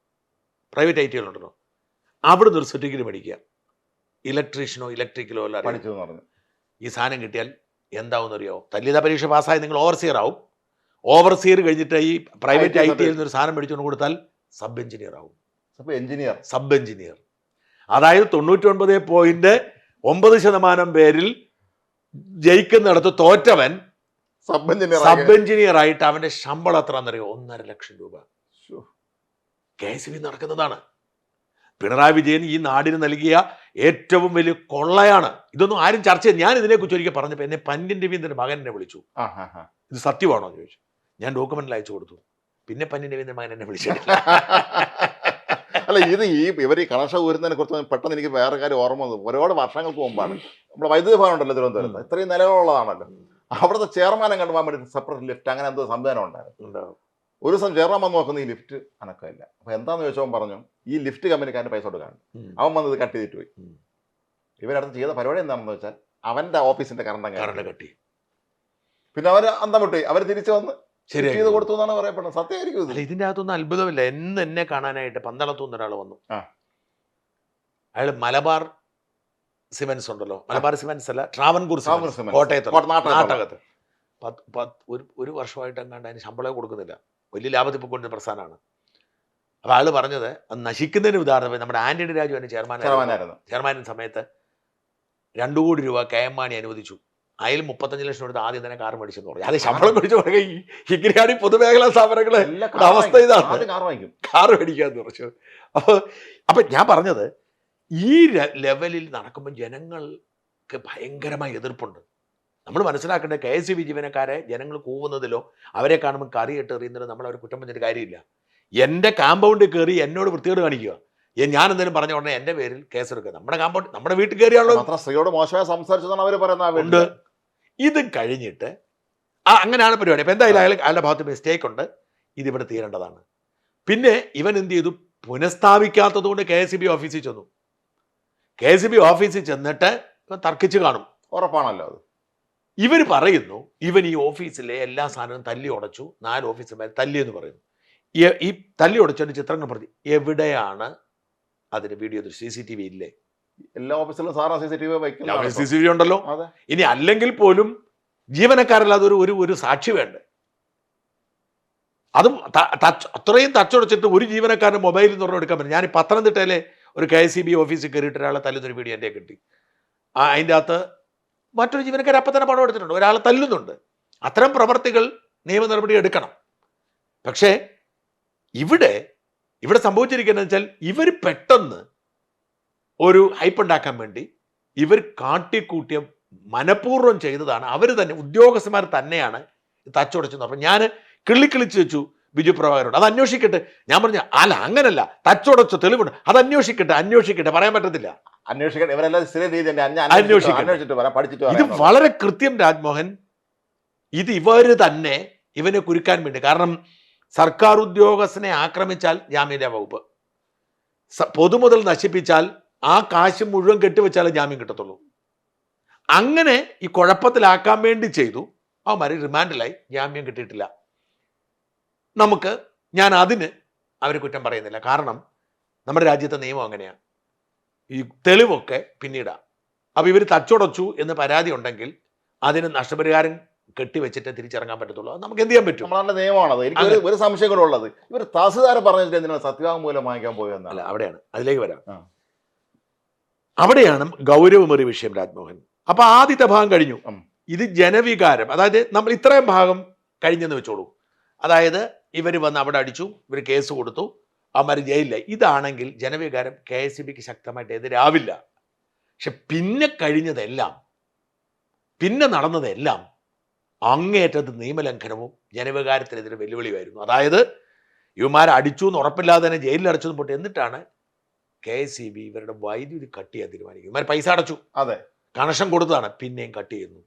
പ്രൈവറ്റ് ITIകളുണ്ടല്ലോ, അവിടുന്ന് ഒരു സർട്ടിഫിക്കറ്റ് മേടിക്കുക. ഇലക്ട്രീഷ്യനോ ഇലക്ട്രിക്കലോ എല്ലാം പഠിച്ചു പറഞ്ഞു. ഈ സാധനം കിട്ടിയാൽ എന്താവുമെന്നറിയോ? തുല്യതാ പരീക്ഷ പാസ്സായി നിങ്ങൾ ഓവർസിയർ ആവും. ഓവർസിയർ കഴിഞ്ഞിട്ട് ഈ പ്രൈവറ്റ് ITIയിൽ നിന്നൊരു സാധനം മേടിച്ചുകൊണ്ട് കൊടുത്താൽ സബ് എഞ്ചിനീയർ ആവും. Sub engineer. അതായത് 99.9% പേരിൽ ജയിക്കുന്നിടത്ത് തോറ്റവൻ സബ് എഞ്ചിനീയർ ആയിട്ട് അവന്റെ ശമ്പളം എത്ര എന്നറിയോ? 1.5 ലക്ഷം രൂപ. KSB നടക്കുന്നതാണ്. പിണറായി വിജയൻ ഈ നാടിന് നൽകിയ ഏറ്റവും വലിയ കൊള്ളയാണ്. ഇതൊന്നും ആരും ചർച്ച ചെയ്ത്, ഞാൻ ഇതിനെക്കുറിച്ച് ഒരിക്കൽ പറഞ്ഞപ്പോൾ എന്നെ പന്യൻ രവീന്ദ്രൻ്റെ മകൻ എന്നെ വിളിച്ചു. ഇത് സത്യമാണോ എന്ന് ചോദിച്ചു. ഞാൻ ഡോക്യുമെന്റിൽ അയച്ചു കൊടുത്തു. പിന്നെ പന്യൻ രവീന്ദ്രൻ മകൻ എന്നെ വിളിച്ചിട്ടില്ല. അല്ല, ഇത് ഇവർ ഈ കണക്ഷ ഊരുന്നതിനെ കുറിച്ച് പെട്ടെന്ന് എനിക്ക് വേറെ കാര്യം ഓർമ്മ വന്നു. ഒരുപാട് വർഷങ്ങൾക്ക് മുമ്പാണ് നമ്മുടെ വൈദ്യുതി ഭവനം ഉണ്ടല്ലോ തിരുവനന്തപുരത്ത്, ഇത്രയും നിലകളുള്ളതാണല്ലോ. അവിടുത്തെ ചെയർമാനെ കണ്ടുപോകാൻ വേണ്ടി സെപ്പറേറ്റ് ലിഫ്റ്റ് അങ്ങനെ എന്തോ സംവിധാനം ഉണ്ടായിരുന്നു. ഒരു ദിവസം ചെയർമാൻ വന്ന് നോക്കുന്ന ഈ ലിഫ്റ്റ് അനക്കമില്ല. അപ്പൊ എന്താന്ന് ചോദിച്ചവൻ പറഞ്ഞു, ഈ ലിഫ്റ്റ് കമ്പനിക്കാരന് പൈസ കൊടുക്കാണ്. അവൻ വന്നത് കട്ട് ചെയ്തിട്ട് പോയി. ഇവരടുത്ത് ചെയ്ത പരിപാടി എന്താണെന്ന് വെച്ചാൽ അവന്റെ ഓഫീസിന്റെ കറണ്ട് കട്ടി. പിന്നെ അവർ അന്തം വിട്ടു. അവർ തിരിച്ചു വന്ന് ചെയ്ത് കൊടുത്തു എന്നാണ് പറയപ്പെടുന്നത്. സത്യമായിരിക്കും. ഇതിന്റെ അകത്തൊന്നും അത്ഭുതമില്ല. എന്നെ കാണാനായിട്ട് പന്തളത്തുനിന്ന് ഒരാൾ വന്നു. അയാൾ മലബാർ സിമൻസ് ഉണ്ടല്ലോ, മലബാർ സിമൻസ് അല്ല, ട്രാവൻകൂർ സിമൻസ്, കോട്ടയത്ത് നാട്ടകത്ത്. 1 വർഷമായിട്ട് എങ്ങാണ്ട് അതിന് ശമ്പളം കൊടുക്കുന്നില്ല. വലിയ ലാഭത്തിൽ പോയിക്കൊണ്ടിരുന്ന പ്രസ്ഥാനമാണ്. അപ്പോൾ ആള് പറഞ്ഞത് അത് നശിക്കുന്നതിന് ഉദാഹരണം നമ്മുടെ ആന്റണി രാജു എന്നെ ചെയർമാൻ സമയത്ത് 2 കോടി രൂപ KM മാണി അനുവദിച്ചു. അതിൽ 35 ലക്ഷം എടുത്ത് ആദ്യം തന്നെ കാർ മേടിച്ചെന്ന് പറഞ്ഞു. അത് ശമ്പളം മേടിച്ചു തുടങ്ങി. ഇങ്ങനെയാണ് പൊതുമേഖലാ സ്ഥാപനങ്ങളെ അവസ്ഥ. ഇതാണ്, കാർ മേടിക്കാന്ന് പറഞ്ഞു. അപ്പൊ ഞാൻ പറഞ്ഞത്, ഈ ലെവലിൽ നടക്കുമ്പോൾ ജനങ്ങൾക്ക് ഭയങ്കരമായ എതിർപ്പുണ്ട്. നമ്മൾ മനസ്സിലാക്കേണ്ടത് KSB ജീവനക്കാരെ ജനങ്ങൾ കൂവുന്നതിലോ അവരെ കാണുമ്പോൾ കറിയിട്ട് എറിയുന്നതിലോ നമ്മൾ അവരെ കുറ്റം പറഞ്ഞിട്ട് കാര്യമില്ല. എൻ്റെ കാമ്പൗണ്ടിൽ കയറി എന്നോട് വൃത്തികേട് കാണിക്കുക, ഞാൻ എന്തെങ്കിലും പറഞ്ഞ ഉടനെ എൻ്റെ പേരിൽ കേസെടുക്കുക. നമ്മുടെ കാമ്പൗണ്ട്, നമ്മുടെ വീട്ടിൽ കയറിയാണല്ലോ. സ്ത്രീയോട് മോശമായി സംസാരിച്ചതാണ് അവർ പറയുന്നത്. ഇത് കഴിഞ്ഞിട്ട് അങ്ങനെയാണ് പരിപാടി. അപ്പം എന്തായാലും അയാളുടെ ഭാഗത്ത് മിസ്റ്റേക്ക് ഉണ്ട്. ഇതിവിടെ തീരേണ്ടതാണ്. പിന്നെ ഇവൻ എന്ത് ചെയ്തു? പുനഃസ്ഥാപിക്കാത്തത് കൊണ്ട് KSB ഓഫീസിൽ ചെന്നു. KSB ഓഫീസിൽ ചെന്നിട്ട് തർക്കിച്ച് കാണും, ഉറപ്പാണല്ലോ അത്. ഇവർ പറയുന്നു ഇവൻ ഈ ഓഫീസിലെ എല്ലാ സാധനവും തല്ലി ഉടച്ചു, 4 ഓഫീസർമാർ തല്ലിയെന്ന് പറയുന്നു. ഈ തല്ലി ഉടച്ചതിന്റെ ചിത്രങ്ങൾ പ്രതി എവിടെയാണ് അതിന് വീഡിയോ? CCTV ഇല്ലേ? എല്ലാ ഓഫീസിലും സാറാ CCTV ഉണ്ടല്ലോ. ഇനി അല്ലെങ്കിൽ പോലും ജീവനക്കാരല്ലാതെ ഒരു സാക്ഷി വേണ്ടേ? അതും അത്രയും തച്ചുടച്ചിട്ട് ഒരു ജീവനക്കാരൻ്റെ മൊബൈലിൽ നിന്ന് എടുക്കാൻ പറ്റും. ഞാൻ പത്തനംതിട്ടയിലെ ഒരു KSB ഓഫീസിൽ കയറിയിട്ട് ഒരാളെ തല്ലുന്നൊരു വീഡിയോ എൻ്റെ കിട്ടി. അതിൻ്റെ അകത്ത് മറ്റൊരു ജീവനക്കാർ അപ്പം തന്നെ പണം എടുത്തിട്ടുണ്ട്, ഒരാളെ തല്ലുന്നുണ്ട്. അത്തരം പ്രവർത്തികൾ നിയമ നടപടി എടുക്കണം. പക്ഷേ ഇവിടെ സംഭവിച്ചിരിക്കുന്നത് വെച്ചാൽ ഇവർ പെട്ടെന്ന് ഒരു ഹൈപ്പ് ഉണ്ടാക്കാൻ വേണ്ടി ഇവർ കാട്ടിക്കൂട്ടിയ മനഃപൂർവ്വം ചെയ്തതാണ്. അവർ തന്നെ ഉദ്യോഗസ്ഥന്മാർ തന്നെയാണ് തച്ചുടച്ചെന്ന്. അപ്പം ഞാൻ കിള്ളിക്കിളിച്ച് വെച്ചു ബിജു പ്രഭാകരോട്, അത് അന്വേഷിക്കട്ടെ. ഞാൻ പറഞ്ഞു, അല്ല അങ്ങനല്ല, തച്ചുടച്ച തെളിവുണ്ട്, അത് അന്വേഷിക്കട്ടെ, പറയാൻ പറ്റത്തില്ല. ഇത് വളരെ കൃത്യം രാജ്മോഹൻ. ഇത് ഇവര് തന്നെ ഇവനെ കുരുക്കാൻ വേണ്ടി. കാരണം സർക്കാർ ഉദ്യോഗസ്ഥനെ ആക്രമിച്ചാൽ ജാമ്യത വകുപ്പ്, പൊതുമുതൽ നശിപ്പിച്ചാൽ ആ കാശ് മുഴുവൻ കെട്ടിവെച്ചാലേ ജാമ്യം കിട്ടത്തുള്ളൂ. അങ്ങനെ ഈ കുഴപ്പത്തിലാക്കാൻ വേണ്ടി ചെയ്തു. അവന്മാർ റിമാൻഡിലായി, ജാമ്യം കിട്ടിയിട്ടില്ല. ഞാൻ അതിന് അവരെ കുറ്റം പറയുന്നില്ല. കാരണം നമ്മുടെ രാജ്യത്തെ നിയമം അങ്ങനെയാണ്. ഈ തെളിവൊക്കെ പിന്നീടാ. അപ്പോൾ ഇവർ തച്ചുടച്ചു എന്ന് പരാതി ഉണ്ടെങ്കിൽ അതിന് നഷ്ടപരിഹാരം കെട്ടിവെച്ചിട്ട് തിരിച്ചിറങ്ങാൻ പറ്റത്തുള്ളൂ. അത് നമുക്ക് എന്ത് ചെയ്യാൻ പറ്റും? നമ്മളുടെ നിയമമാണത്. എനിക്ക് ഒരു സംശയം കൂടെ ഉള്ളത്, ഇവർ തഹസിൽദാരെ പറഞ്ഞിട്ട് എന്തിനാണ് സത്യവാങ്മൂലം വാങ്ങിക്കാൻ പോയെന്നല്ല. അവിടെയാണ്, അതിലേക്ക് വരാം. അവിടെയാണ് ഗൗരവമേറിയ വിഷയം രാജ്മോഹൻ. അപ്പൊ ആദ്യത്തെ ഭാഗം കഴിഞ്ഞു. ഇത് ജനവികാരം, അതായത് നമ്മൾ ഇത്രയും ഭാഗം കഴിഞ്ഞെന്ന് വെച്ചോളൂ. അതായത് ഇവർ വന്ന് അവിടെ അടിച്ചു, ഇവർ കേസ് കൊടുത്തു, അവന്മാർ ജയിലിലായി. ഇതാണെങ്കിൽ ജനവികാരം KSBക്ക് ശക്തമായിട്ട് എതിരാവില്ല. പക്ഷെ പിന്നെ കഴിഞ്ഞതെല്ലാം, പിന്നെ നടന്നതെല്ലാം അങ്ങേയറ്റത്ത് നിയമലംഘനവും ജനവികാരത്തിനെതിരെ വെല്ലുവിളിയായിരുന്നു. അതായത് ഇവന്മാരെ അടിച്ചു എന്ന് ഉറപ്പില്ലാതെ തന്നെ ജയിലിൽ അടച്ചു പോട്ടെ. എന്നിട്ടാണ് KSEB ഇവരുടെ വൈദ്യുതി കട്ട് ചെയ്യാൻ തീരുമാനിക്കുന്നത്. ഇവന്മാർ പൈസ അടച്ചു, അതെ, കണക്ഷൻ കൊടുത്തതാണ്, പിന്നെയും കട്ട് ചെയ്യുന്നു.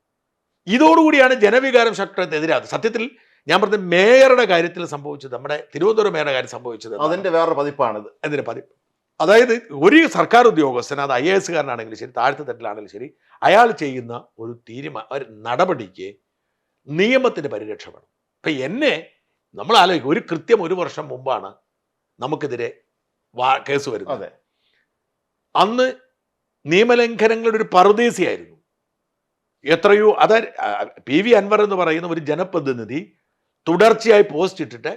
ഇതോടുകൂടിയാണ് ജനവികാരം ശക്തനെതിരാകുന്നത്. സത്യത്തിൽ ഞാൻ പറഞ്ഞ മേയറുടെ കാര്യത്തിൽ സംഭവിച്ചത്, നമ്മുടെ തിരുവനന്തപുരം മേയറുടെ കാര്യം സംഭവിച്ചത് അതിന്റെ വേറൊരു പതിപ്പാണിത്. അതിന്റെ പതിപ്പ്. അതായത് ഒരു സർക്കാർ ഉദ്യോഗസ്ഥൻ, അത് IAS കാരനാണെങ്കിലും ശരി, താഴത്തെ തട്ടിലാണെങ്കിലും ശരി, അയാൾ ചെയ്യുന്ന ഒരു ഒരു നടപടിക്ക് നിയമത്തിന്റെ പരിരക്ഷ വേണം. ഇപ്പൊ എന്നെ നമ്മൾ ആലോചിക്കും, ഒരു കൃത്യം 1 വർഷം മുമ്പാണ് നമുക്കെതിരെ കേസ് വരുന്നത്. അന്ന് നിയമലംഘനങ്ങളുടെ ഒരു പറുദീസയായിരുന്നു. എത്രയോ അതായത് PV അൻവർ എന്ന് പറയുന്ന ഒരു ജനപ്രതിനിധി തുടർച്ചയായി പോസ്റ്റ് ഇട്ടിട്ട്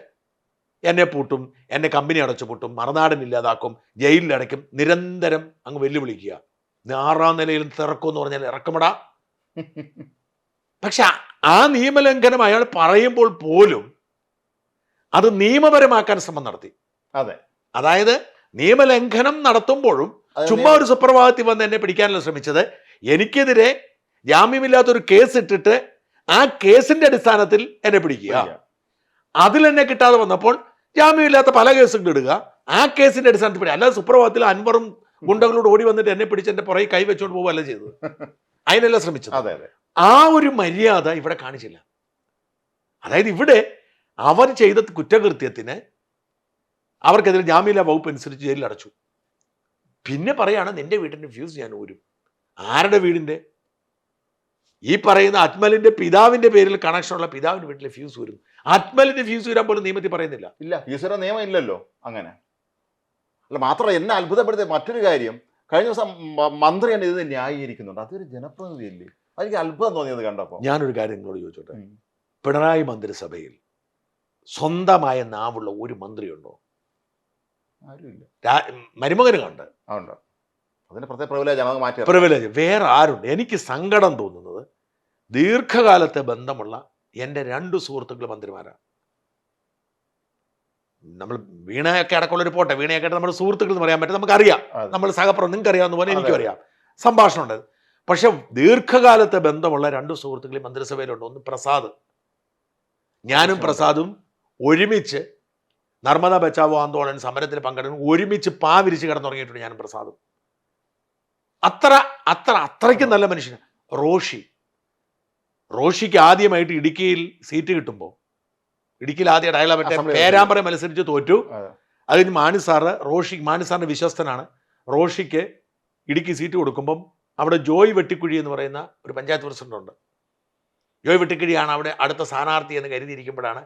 എന്നെ പൂട്ടും, എന്നെ കമ്പനി അടച്ചു പൂട്ടും, മറുനാടൻ ഇല്ലാതാക്കും, ജയിലിലടയ്ക്കും, നിരന്തരം അങ്ങ് വെല്ലുവിളിക്കുക. 6ാം നിലയിൽ തിറക്കും എന്ന് പറഞ്ഞാൽ ഇറക്കുമടാ. പക്ഷെ ആ നിയമലംഘനം അയാൾ പറയുമ്പോൾ പോലും അത് നിയമപരമാക്കാൻ ശ്രമം നടത്തി. അതെ, അതായത് നിയമലംഘനം നടത്തുമ്പോഴും ചുമ്മാ ഒരു സുപ്രഭാതത്തിൽ വന്ന് എന്നെ പിടിക്കാനല്ല ശ്രമിച്ചത്. എനിക്കെതിരെ ജാമ്യമില്ലാത്തൊരു കേസ് ഇട്ടിട്ട് ആ കേസിന്റെ അടിസ്ഥാനത്തിൽ എന്നെ പിടിക്കുക. അതിൽ എന്നെ കിട്ടാതെ വന്നപ്പോൾ ജാമ്യമില്ലാത്ത പല കേസുകൾ ഇടുക, ആ കേസിന്റെ അടിസ്ഥാനത്തിൽ പിടിക്കുക. അല്ലാതെ സുപ്രഭാതത്തിൽ അൻവറും ഗുണ്ടകളോട് ഓടി വന്നിട്ട് എന്നെ പിടിച്ച് എന്റെ പുറകെ കൈ വെച്ചോണ്ട് പോവുകയല്ല ചെയ്തത്. അതിനെല്ലാം ശ്രമിച്ചത്. ആ ഒരു മര്യാദ ഇവിടെ കാണിച്ചില്ല. അതായത് ഇവിടെ അവർ ചെയ്ത കുറ്റകൃത്യത്തിന് അവർക്കെതിരെ ജാമ്യമില്ലാ വകുപ്പ് അനുസരിച്ച് ജയിലിൽ അടച്ചു. പിന്നെ പറയാണ് നിന്റെ വീടിന്റെ ഫ്യൂസ് ഞാൻ ഊരും. ആരുടെ വീടിന്റെ? ഈ പറയുന്ന അജ്മലിന്റെ പിതാവിന്റെ പേരിൽ കണക്ഷനുള്ള പിതാവിന്റെ വീട്ടിലെ ഫ്യൂസ് ഊരുന്നു. അജ്മലിന്റെ ഫ്യൂസ് ഊരാൻ പോലും നിയമത്തിൽ പറയുന്നില്ല. ഇല്ല, ഫ്യൂസ് ഊരാൻ നിയമം ഇല്ലല്ലോ. അങ്ങനെ അല്ല, മാത്രമല്ല എന്നെ അത്ഭുതപ്പെടുത്തിയ മറ്റൊരു കാര്യം, കഴിഞ്ഞ ദിവസം മന്ത്രി തന്നെ ഇത് ന്യായീകരിക്കുന്നുണ്ട്. അതൊരു ജനപ്രതിനിധിയല്ലേ? അതെനിക്ക് അത്ഭുതം തോന്നിയത് കണ്ടപ്പോൾ. ഞാനൊരു കാര്യം നിങ്ങളോട് ചോദിച്ചോട്ടെ, പിണറായി മന്ത്രിസഭയിൽ സ്വന്തമായ നാവുള്ള ഒരു മന്ത്രിയുണ്ടോ? ആരുമില്ല. മരുമകന് കണ്ട് അതിന് പ്രത്യേക പ്രിവിലേജ് മാറ്റി പ്രിവിലേജ് വേറെ ആരുണ്ട്? എനിക്ക് സങ്കടം തോന്നുന്നത് ദീർഘകാലത്തെ ബന്ധമുള്ള എൻ്റെ 2 സുഹൃത്തുക്കൾ മന്ത്രിമാരാണ്. നമ്മൾ വീണയൊക്കെ അടക്കമുള്ളൊരു പോട്ടെ, വീണയൊക്കെ നമ്മുടെ സുഹൃത്തുക്കൾ എന്ന് പറയാൻ പറ്റും, നമുക്കറിയാം, നമ്മൾ സഹപ്രവർത്തകർ, നിങ്ങൾക്ക് അറിയാവുന്ന പോലെ എനിക്കും അറിയാം, സംഭാഷണം ഉണ്ട്. പക്ഷെ ദീർഘകാലത്തെ ബന്ധമുള്ള 2 സുഹൃത്തുക്കൾ മന്ത്രിസഭയിലുണ്ട്. ഒന്ന് പ്രസാദ്, ഞാനും പ്രസാദും ഒരുമിച്ച് നർമ്മദ ബച്ചാവോ ആന്തോളൻ സമരത്തിൽ പങ്കെടുക്കുന്നു, ഒരുമിച്ച് പാവിരിച്ച് കിടന്നുറങ്ങിയിട്ടുണ്ട് ഞാനും പ്രസാദും. അത്രയ്ക്ക് നല്ല മനുഷ്യന്. റോഷിക്ക് ആദ്യമായിട്ട് ഇടുക്കിയിൽ സീറ്റ് കിട്ടുമ്പോൾ, ഇടുക്കിയിൽ ആദ്യമായിട്ട് അയാളെ മറ്റേ പേരാമ്പ്ര മത്സരിച്ച് തോറ്റു. അതിന് മാണിസാറിന്റെ വിശ്വസ്തനാണ്. റോഷിക്ക് ഇടുക്കി സീറ്റ് കൊടുക്കുമ്പം അവിടെ ജോയ് വെട്ടിക്കുഴി എന്ന് പറയുന്ന ഒരു പഞ്ചായത്ത് പ്രസിഡന്റ് ഉണ്ട്. ജോയ് വെട്ടിക്കുഴിയാണ് അവിടെ അടുത്ത സ്ഥാനാർത്ഥി എന്ന് കരുതിയിരിക്കുമ്പോഴാണ്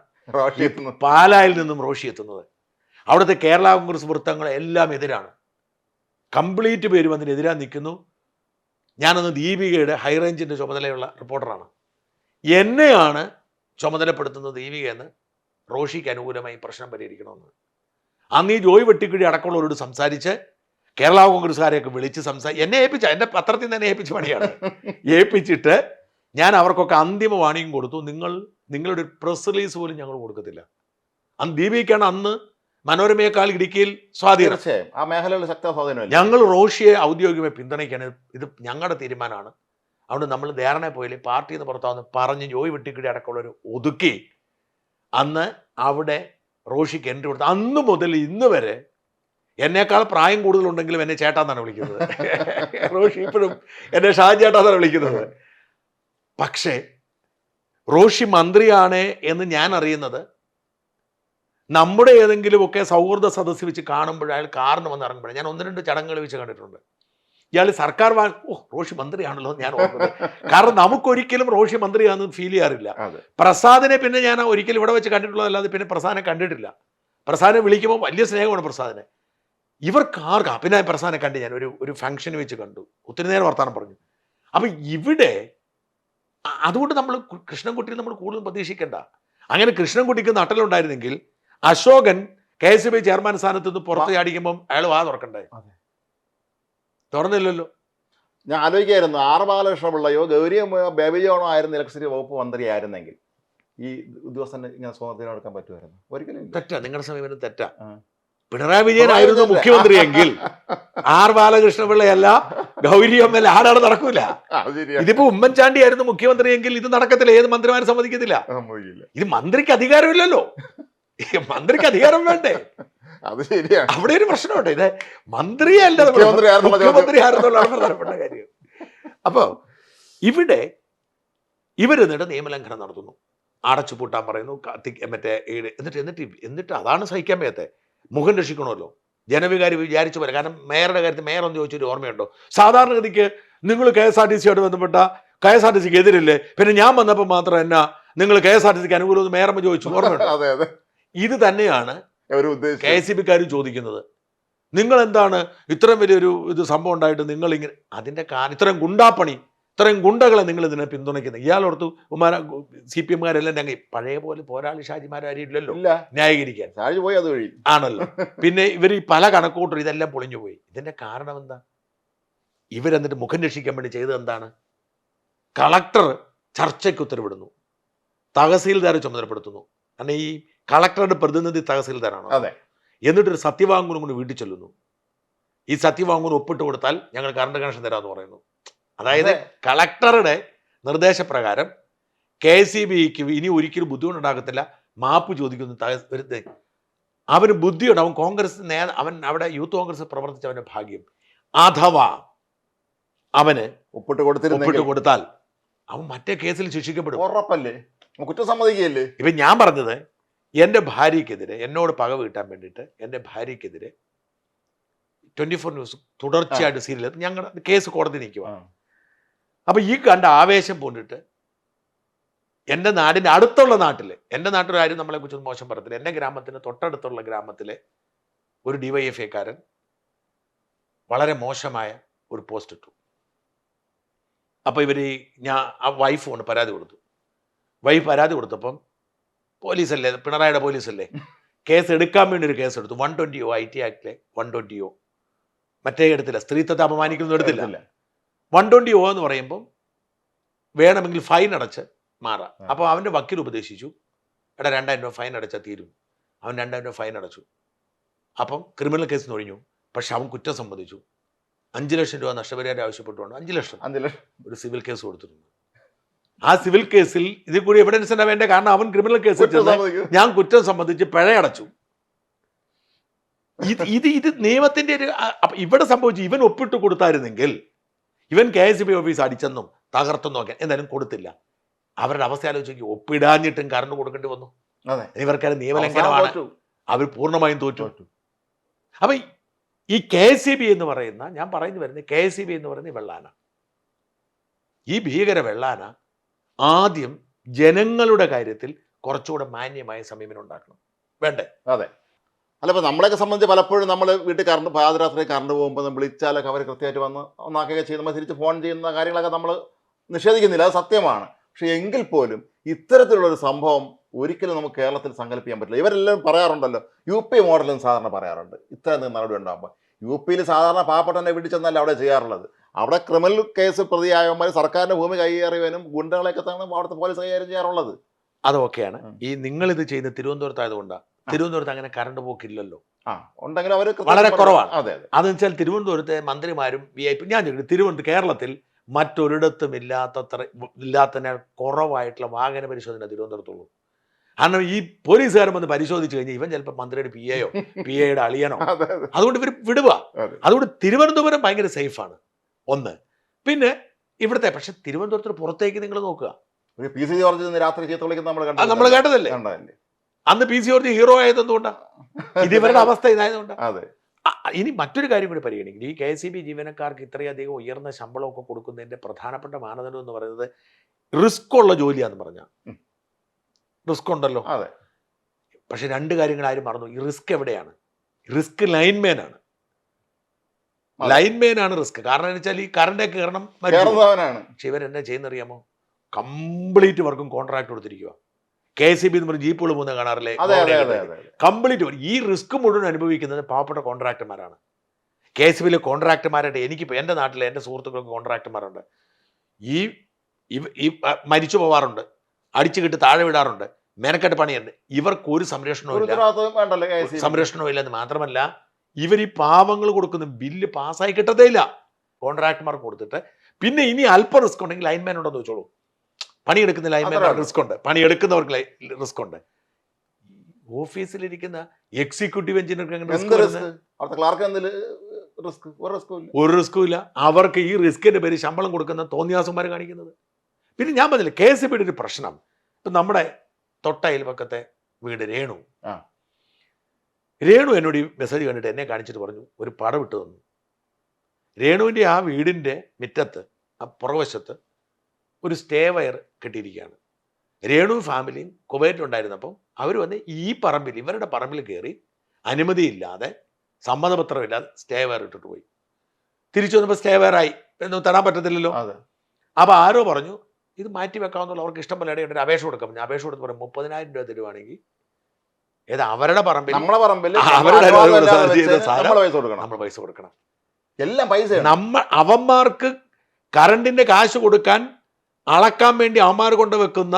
പാലായിൽ നിന്നും റോഷി എത്തുന്നത്. അവിടുത്തെ കേരള കോൺഗ്രസ് വൃത്തങ്ങളെല്ലാം എതിരാണ്, കംപ്ലീറ്റ് പേര് അതിനെതിരാ നിൽക്കുന്നു. ഞാനന്ന് ദീപികയുടെ ഹൈറേഞ്ചിൻ്റെ ചുമതലയുള്ള റിപ്പോർട്ടറാണ്. എന്നെയാണ് ചുമതലപ്പെടുത്തുന്നത് ദീപികയെന്ന് റോഷിക്ക് അനുകൂലമായി പ്രശ്നം പരിഹരിക്കണമെന്ന്. അന്ന് ഈ ജോയ് വെട്ടിക്കുഴി അടക്കമുള്ളവരോട് സംസാരിച്ച് കേരള കോൺഗ്രസ്സുകാരെയൊക്കെ വിളിച്ച് എന്നെ ഏൽപ്പിച്ച, എൻ്റെ പത്രത്തിൽ നിന്ന് തന്നെ ഏൽപ്പിച്ച പണിയാണ്. ഏൽപ്പിച്ചിട്ട് ഞാൻ അവർക്കൊക്കെ അന്തിമ വാണിംഗ് കൊടുത്തു, നിങ്ങളുടെ പ്രസ് റിലീസ് പോലും ഞങ്ങൾ കൊടുക്കത്തില്ല. അന്ന് ദീപികയ്ക്കാണ് അന്ന് മനോരമയേക്കാൾ ഇടുക്കിയിൽ സ്വാധീനം. ആ മേഖലയിൽ ശക്ത സ്വാധീനം. ഞങ്ങൾ റോഷിയെ ഔദ്യോഗികമായി പിന്തുണയ്ക്കാൻ, ഇത് ഞങ്ങളുടെ തീരുമാനമാണ്, അതുകൊണ്ട് നമ്മൾ ധാരണ പോയില്ലേ, പാർട്ടിയിൽ നിന്ന് പുറത്താവുന്ന പറഞ്ഞ് ജോയ് വെട്ടിക്കിടി അടക്കമുള്ളൊരു ഒതുക്കി അന്ന് അവിടെ റോഷിക്ക് എൻട്രി കൊടുത്തു. അന്ന് മുതൽ ഇന്ന് വരെ എന്നേക്കാൾ പ്രായം കൂടുതലുണ്ടെങ്കിലും എന്നെ ചേട്ടാന്നാണ് വിളിക്കുന്നത്. റോഷി ഇപ്പോഴും എന്നെ ഷാജേട്ടാന്നാണ് വിളിക്കുന്നത്. പക്ഷേ റോഷി മന്ത്രിയാണ് എന്ന് ഞാൻ അറിയുന്നത് നമ്മുടെ ഏതെങ്കിലുമൊക്കെ സൗഹൃദ സദസ്സ് വെച്ച് കാണുമ്പോൾ അയാൾ കാറിന് വന്ന് ഇറങ്ങുമ്പോഴേ. ഞാൻ 1-2 ചടങ്ങുകൾ വെച്ച് കണ്ടിട്ടുണ്ട്. ഇയാൾ സർക്കാർ റോഷി മന്ത്രിയാണല്ലോ ഞാൻ ഓർക്കുന്നത്. കാരണം നമുക്കൊരിക്കലും റോഷി മന്ത്രിയാണെന്ന് ഫീൽ ചെയ്യാറില്ല. പ്രസാദിനെ പിന്നെ ഞാൻ ഒരിക്കലും ഇവിടെ വെച്ച് കണ്ടിട്ടുള്ളതല്ലാതെ പിന്നെ പ്രസാദിനെ കണ്ടിട്ടില്ല. പ്രസാദിനെ വിളിക്കുമ്പോൾ വലിയ സ്നേഹമാണ് പ്രസാദിനെ. ഇവർക്കാർക്കാ പിന്നെ പ്രസാദിനെ കണ്ട് ഞാൻ ഒരു ഫംഗ്ഷന് വെച്ച് കണ്ടു, ഒത്തിരി നേരം വർത്താനം പറഞ്ഞു. അപ്പം ഇവിടെ അതുകൊണ്ട് നമ്മൾ കൃഷ്ണൻകുട്ടിയിൽ നമ്മൾ കൂടുതൽ പ്രതീക്ഷിക്കേണ്ട. അങ്ങനെ കൃഷ്ണൻകുട്ടിക്ക് നട്ടലുണ്ടായിരുന്നെങ്കിൽ അശോകൻ KSEB ചെയർമാൻ സ്ഥാനത്ത് നിന്ന് പുറത്ത് ചാടിക്കുമ്പം അയാൾ വാ തുറക്കണ്ടേ? തുറന്നില്ലല്ലോ. ഞാൻ ആലോചിക്കായിരുന്നു, R ബാലകൃഷ്ണപിള്ളയോ ഗൗരിയോ ബേബി ജോണോ ആയിരുന്നു ഇലക്ട്രിസിറ്റി വകുപ്പ് മന്ത്രിയായിരുന്നെങ്കിൽ ഈ ഉദ്യോഗസ്ഥന് ഇങ്ങനെ സ്വാതന്ത്ര്യം എടുക്കാൻ പറ്റുമായിരുന്നു? ഒരിക്കലും തെറ്റാ, നിങ്ങളുടെ സമീപനം തെറ്റാ. പിണറായി വിജയൻ ആയിരുന്നു മുഖ്യമന്ത്രിയെങ്കിൽ R ബാലകൃഷ്ണപിള്ളയല്ല ഗൗരിയമ്മല്ല ആടാണ് നടക്കൂല. ഇതിപ്പോ ഉമ്മൻചാണ്ടി ആയിരുന്നു മുഖ്യമന്ത്രിയെങ്കിൽ ഇത് നടക്കത്തില്ല, ഏത് മന്ത്രിമാരും സമ്മതിക്കത്തില്ല. ഇത് മന്ത്രിക്ക് അധികാരമില്ലല്ലോ. മന്ത്രിക്ക് അധികാരം വേണ്ടേ? അത് ശരിയാണ്. അവിടെ ഒരു പ്രശ്നമുണ്ട്. ഇത് മന്ത്രിയല്ല, മുഖ്യമന്ത്രി ആരെന്നുള്ളതാണ് പ്രധാനപ്പെട്ട കാര്യം. അപ്പോ ഇവിടെ ഇവരെന്നിട്ട് നിയമലംഘനം നടത്തുന്നു, അടച്ചുപൂട്ടാൻ പറയുന്നു, മറ്റേ എന്നിട്ട് അതാണ് സഹിക്കാൻ വയ്യാത്തെ. മുഖം രക്ഷിക്കണമല്ലോ, ജനവികാരി വിചാരിച്ചു പോലെ. കാരണം മേയറുടെ കാര്യത്തിൽ മേയർ ഒന്ന് ചോദിച്ചൊരു ഓർമ്മയുണ്ടോ? സാധാരണഗതിക്ക് നിങ്ങൾ KSRTC ആയിട്ട് ബന്ധപ്പെട്ട KSRTCക്ക് എതിരില്ലേ, പിന്നെ ഞാൻ വന്നപ്പോൾ മാത്രം എന്നാ നിങ്ങൾ KSRTCക്ക് അനുകൂലം മേയറമ്മ ചോദിച്ചു, ഓർമ്മയുണ്ടോ? ഇത് തന്നെയാണ് KSEBക്കാരും ചോദിക്കുന്നത്. നിങ്ങൾ എന്താണ് ഇത്രയും വലിയൊരു സംഭവം ഉണ്ടായിട്ട് നിങ്ങൾ ഇങ്ങനെ അതിന്റെ ഇത്രയും ഗുണ്ടാപ്പണി, ഇത്രയും ഗുണ്ടകളെ നിങ്ങൾ ഇതിനെ പിന്തുണയ്ക്കുന്നത്? ഇയാളോർത്ത് CPMകാരെല്ലാം ഞങ്ങൾ പഴയ പോലെ പോരാളി ഷാജിമാരില്ലല്ലോ ന്യായീകരിക്കാൻ ആണല്ലോ. പിന്നെ ഇവർ ഈ പല കണക്കൂട്ടും ഇതെല്ലാം പൊളിഞ്ഞു പോയി. ഇതിന്റെ കാരണം എന്താ? ഇവരെന്നിട്ട് മുഖം രക്ഷിക്കാൻ വേണ്ടി ചെയ്തത് എന്താണ്? കളക്ടർ ചർച്ചയ്ക്ക് ഉത്തരവിടുന്നു, തഹസീൽദാർ ചുമതലപ്പെടുത്തുന്നു. കാരണം ഈ കളക്ടറുടെ പ്രതിനിധി തഹസീൽദാരാണോ? എന്നിട്ടൊരു സത്യവാങ്മൂലം കൊണ്ട് വീട്ടിൽ ചെല്ലുന്നു. ഈ സത്യവാങ്മൂലം ഒപ്പിട്ട് കൊടുത്താൽ ഞങ്ങൾ കറണ്ട് കണക്ഷൻ തരാമെന്ന് പറയുന്നു. അതായത് കളക്ടറുടെ നിർദ്ദേശപ്രകാരം KSEBക്ക് ഇനി ഒരിക്കലും ബുദ്ധിമുട്ടുണ്ടാകത്തില്ല, മാപ്പ് ചോദിക്കുന്നു. അവന് ബുദ്ധിയുണ്ട്, അവൻ കോൺഗ്രസ് അവൻ അവിടെ യൂത്ത് കോൺഗ്രസ് പ്രവർത്തിച്ചവന്റെ ഭാഗ്യം. അഥവാ അവന് ഒപ്പിട്ട് കൊടുത്താൽ അവൻ മറ്റേ കേസിൽ ശിക്ഷിക്കപ്പെടും. ഉറപ്പല്ലേ, കുറ്റം സമ്മതിക്കുകയല്ലേ? ഇപ്പൊ ഞാൻ പറഞ്ഞത് എൻ്റെ ഭാര്യയ്ക്കെതിരെ, എന്നോട് പക വീട്ടാൻ വേണ്ടിയിട്ട് എൻ്റെ ഭാര്യയ്ക്കെതിരെ 24 ന്യൂസ് തുടർച്ചയായിട്ട് സീരിയൽ ഞങ്ങളുടെ കേസ് കോടതി നിൽക്കുക. അപ്പൊ ഈ കണ്ട ആവേശം പോന്നിട്ട് എൻ്റെ നാടിൻ്റെ അടുത്തുള്ള നാട്ടിൽ, എൻ്റെ നാട്ടിൽ ആരും നമ്മളെ കുറിച്ച് മോശം പറയത്തില്ല, എൻ്റെ ഗ്രാമത്തിന് തൊട്ടടുത്തുള്ള ഗ്രാമത്തിലെ ഒരു DYFIക്കാരൻ വളരെ മോശമായ ഒരു പോസ്റ്റ് ഇട്ടു. അപ്പോൾ ആ വൈഫ് കൊണ്ട് പരാതി കൊടുത്തു. വൈഫ് പരാതി കൊടുത്തപ്പം പോലീസല്ലേ, പിണറായിയുടെ പോലീസല്ലേ, കേസ് എടുക്കാൻ വേണ്ടി ഒരു കേസ് എടുത്തു. 120 IT ആക്ടിലെ 120 മറ്റേ എടുത്തില്ല, സ്ത്രീത്വത്തെ അപമാനിക്കുന്നത് എടുത്തില്ല. 120 എന്ന് പറയുമ്പം വേണമെങ്കിൽ ഫൈൻ അടച്ച് മാറാം. അപ്പോൾ അവൻ്റെ വക്കീൽ ഉപദേശിച്ചു, എടാ 2000 രൂപ ഫൈൻ അടച്ചാൽ തീരും. അവൻ 2000 രൂപ ഫൈൻ അടച്ചു. അപ്പം ക്രിമിനൽ കേസിന് ഒഴിഞ്ഞു. പക്ഷെ അവൻ കുറ്റം സമ്മതിച്ചു. 5 ലക്ഷം രൂപ നഷ്ടപരിഹാരം ആവശ്യപ്പെട്ടുകൊണ്ട് 5 ലക്ഷം ഒരു സിവിൽ കേസ് കൊടുത്തിട്ടുണ്ട്. ആ സിവിൽ കേസിൽ ഇതിൽ കൂടി എവിഡൻസ് എന്നാ വേണ്ടേ? കാരണം അവൻ ക്രിമിനൽ കേസിൽ ഞാൻ കുറ്റം സംബന്ധിച്ച് പിഴ അടച്ചു. ഇത് നിയമത്തിന്റെ ഒരു ഇവിടെ സംഭവിച്ചു. ഇവൻ ഒപ്പിട്ട് കൊടുത്തായിരുന്നെങ്കിൽ ഇവൻ KSEB ഓഫീസ് അടിച്ചെന്നും തകർത്തെന്നും നോക്കാൻ എന്തായാലും കൊടുത്തില്ല. അവരുടെ അവസ്ഥ ആലോചിച്ച് ഒപ്പിടാഞ്ഞിട്ടും കറണ്ട് കൊടുക്കേണ്ടി വന്നു. ഇവർക്കാരും നിയമലംഘനമാണ്, അവർ പൂർണ്ണമായും തോറ്റു. അപ്പൊ ഈ KSEB എന്ന് പറയുന്ന, ഞാൻ പറഞ്ഞു വരുന്നത് KSEB എന്ന് പറയുന്ന വെള്ളാന, ഈ ഭീകര വെള്ളാന ആദ്യം ജനങ്ങളുടെ കാര്യത്തിൽ കുറച്ചുകൂടെ മാന്യമായ സമീപനം ഉണ്ടാക്കണം, വേണ്ടേ? അതെ. അല്ല, ഇപ്പം നമ്മളെയൊക്കെ സംബന്ധിച്ച് പലപ്പോഴും നമ്മൾ വീട്ടിൽ പാതിരാത്രി കറണ്ട് പോകുമ്പോൾ വിളിച്ചാലൊക്കെ അവർ കൃത്യമായിട്ട് വന്ന് ഒന്നാക്കുകയൊക്കെ ചെയ്ത് നമ്മൾ തിരിച്ച് ഫോൺ ചെയ്യുന്ന കാര്യങ്ങളൊക്കെ നമ്മൾ നിഷേധിക്കുന്നില്ല, അത് സത്യമാണ്. പക്ഷേ എങ്കിൽ പോലും ഇത്തരത്തിലുള്ളൊരു സംഭവം ഒരിക്കലും നമുക്ക് കേരളത്തിൽ സങ്കല്പിക്കാൻ പറ്റില്ല. ഇവരെല്ലാം പറയാറുണ്ടല്ലോ, UP മോഡലും സാധാരണ പറയാറുണ്ട് ഇത്തരം നടപടി ഉണ്ടാകുമ്പോൾ. UPയിൽ സാധാരണ പാവപ്പെട്ടവനെ വീട്ടിൽ ചെന്നല്ല അവിടെ ചെയ്യാറുള്ളത്. അവിടെ ക്രിമിനൽ കേസ് പ്രതിയായവന്മാർ സർക്കാരിന്റെ ഭൂമി കൈയേറിയവനും ഗുണ്ടകളെയൊക്കെ തന്നെ അവിടുത്തെ പോലീസ് കൈകാര്യം ചെയ്യാറുള്ളത്. അതൊക്കെയാണ് ഈ നിങ്ങളിത് ചെയ്യുന്ന തിരുവനന്തപുരത്തായതുകൊണ്ടാണ്. തിരുവനന്തപുരത്ത് അങ്ങനെ കറണ്ട് പോക്കില്ലല്ലോ, ഉണ്ടെങ്കിലും അവർ വളരെ കുറവാണ്. അതെന്ന് വെച്ചാൽ തിരുവനന്തപുരത്തെ മന്ത്രിമാരും VIP, ഞാൻ തിരുവനന്തപുരം കേരളത്തിൽ മറ്റൊരിടത്തും ഇല്ലാത്ത കുറവായിട്ടുള്ള വാഹന പരിശോധന തിരുവനന്തപുരത്തുള്ളൂ. കാരണം ഈ പോലീസുകാരൻ വന്ന് പരിശോധിച്ചു കഴിഞ്ഞാൽ ഇവൻ ചിലപ്പോൾ മന്ത്രിയുടെ PAയുടെ അളിയനോ, അതുകൊണ്ട് ഇവർ വിടുക. അതുകൊണ്ട് തിരുവനന്തപുരം ഭയങ്കര സേഫാണ് ഒന്ന്. പിന്നെ ഇവിടുത്തെ, പക്ഷെ തിരുവനന്തപുരത്തിന് പുറത്തേക്ക് നിങ്ങൾ നോക്കുക, PC ജോർജ് രാത്രി നമ്മൾ കേട്ടതല്ലേ. അന്ന് PC ജോർജ് ഹീറോ ആയത് എന്തുകൊണ്ടാണ്? ഇത് ഇവരുടെ അവസ്ഥ ഇതായതുകൊണ്ടാണ്. ഇനി മറ്റൊരു കാര്യം കൂടി പരിഗണിക്കും. ഈ KSEB ജീവനക്കാർക്ക് ഇത്രയധികം ഉയർന്ന ശമ്പളമൊക്കെ കൊടുക്കുന്നതിന്റെ പ്രധാനപ്പെട്ട മാനദണ്ഡം എന്ന് പറയുന്നത് റിസ്ക് ഉള്ള ജോലിയാന്ന് പറഞ്ഞാൽ റിസ്ക് ഉണ്ടല്ലോ. പക്ഷെ രണ്ട് കാര്യങ്ങൾ ആരും മറന്നു. ഈ റിസ്ക് എവിടെയാണ്? റിസ്ക് ലൈൻമേനാണ്. ലൈൻമേനാണ് റിസ്ക്. കാരണം എന്ന് വെച്ചാൽ ഈ കറണ്ട് കയറണം. പക്ഷെ ഇവരെന്നാ ചെയ്യുന്നറിയാമോ? കംപ്ലീറ്റ് വർക്കും കോൺട്രാക്ട് കൊടുത്തിരിക്കുക. KSEB എന്ന് പറഞ്ഞ ജീപ്പുകൾ പോകുന്ന കാണാറില്ലേ? കംപ്ലീറ്റ് ഈ റിസ്ക് മുഴുവൻ അനുഭവിക്കുന്നത് പാവപ്പെട്ട കോൺട്രാക്ടർമാരാണ്. KSEBയിലെ കോൺട്രാക്ടർമാരുടെ, എനിക്കിപ്പോൾ എൻ്റെ നാട്ടിലെ എൻ്റെ സുഹൃത്തുക്കൾക്ക് കോൺട്രാക്ടർമാരുണ്ട്. ഈ മരിച്ചു പോവാറുണ്ട്, അടിച്ചു കിട്ടി താഴെ വിടാറുണ്ട്, മെനക്കെട്ട് പണിയുണ്ട്. ഇവർക്ക് ഒരു സംരക്ഷണവും ഇല്ലെന്ന് മാത്രമല്ല, ഇവർ ഈ പാവങ്ങൾ കൊടുക്കുന്ന ബില്ല് പാസ്സായി കിട്ടത്തേ ഇല്ല കോൺട്രാക്ടർമാർക്ക് കൊടുത്തിട്ട്. പിന്നെ ഇനി അല്പം റിസ്ക് ഉണ്ടെങ്കിൽ ലൈൻമാൻ ഉണ്ടെന്ന് വെച്ചോളൂ. പണിയെടുക്കുന്ന ലൈൻമാൻ റിസ്ക് ഉണ്ട്, പണിയെടുക്കുന്നവർക്ക് റിസ്ക് ഉണ്ട്. ഓഫീസിലിരിക്കുന്ന എക്സിക്യൂട്ടീവ് എഞ്ചിനീയർക്ക് അങ്ങനെ എന്ത് റിസ്ക്? അവിടുത്തെ ക്ലാർക്ക് റിസ്ക്? ഒരു റിസ്കും ഇല്ല. ഒരു റിസ്കും ഇല്ല. അവർക്ക് ഈ റിസ്കിന്റെ പേര് ശമ്പളം കൊടുക്കുന്ന തോന്നിയാസന്മാർ കാണിക്കുന്നത്. പിന്നെ ഞാൻ പറഞ്ഞില്ല, KCB ഒരു പ്രശ്നം. ഇപ്പം നമ്മുടെ തൊട്ട അയൽപക്കത്തെ വീട് രേണു എന്നോട് ഈ മെസ്സേജ് കണ്ടിട്ട് എന്നെ കാണിച്ചിട്ട് പറഞ്ഞു, ഒരു പടം ഇട്ട് തന്നു. രേണുവിൻ്റെ ആ വീടിൻ്റെ മുറ്റത്ത് ആ പുറവശത്ത് ഒരു സ്റ്റേ വയർ കെട്ടിയിരിക്കുകയാണ്. രേണു ഫാമിലിയും കുവൈറ്റിലുണ്ടായിരുന്നപ്പം അവർ വന്ന് ഈ പറമ്പിൽ, ഇവരുടെ പറമ്പിൽ കയറി അനുമതിയില്ലാതെ സമ്മതപത്രമില്ലാതെ സ്റ്റേ വയർ ഇട്ടിട്ട് പോയി. തിരിച്ചു വന്നപ്പോൾ സ്റ്റേ വയറായി എന്ന് തരാൻ പറ്റത്തില്ലല്ലോ. അപ്പോൾ ആരോ പറഞ്ഞു ഇത് മാറ്റി വെക്കാമെന്നുള്ള, അവർക്ക് ഇഷ്ടം പോലെ ഇടയിൽ അപേക്ഷ കൊടുക്കാം. ഞാൻ അപേക്ഷ കൊടുത്ത് പറയും 30,000 രൂപ തരുവാണെങ്കിൽ ഏത് അവരുടെ പറമ്പിൽ നമ്മൾ പൈസ കൊടുക്കണം. എല്ലാം പൈസ. അവന്മാർക്ക് കറണ്ടിന്റെ കാശ് കൊടുക്കാൻ അളക്കാൻ വേണ്ടി അവന്മാർ കൊണ്ട് വെക്കുന്ന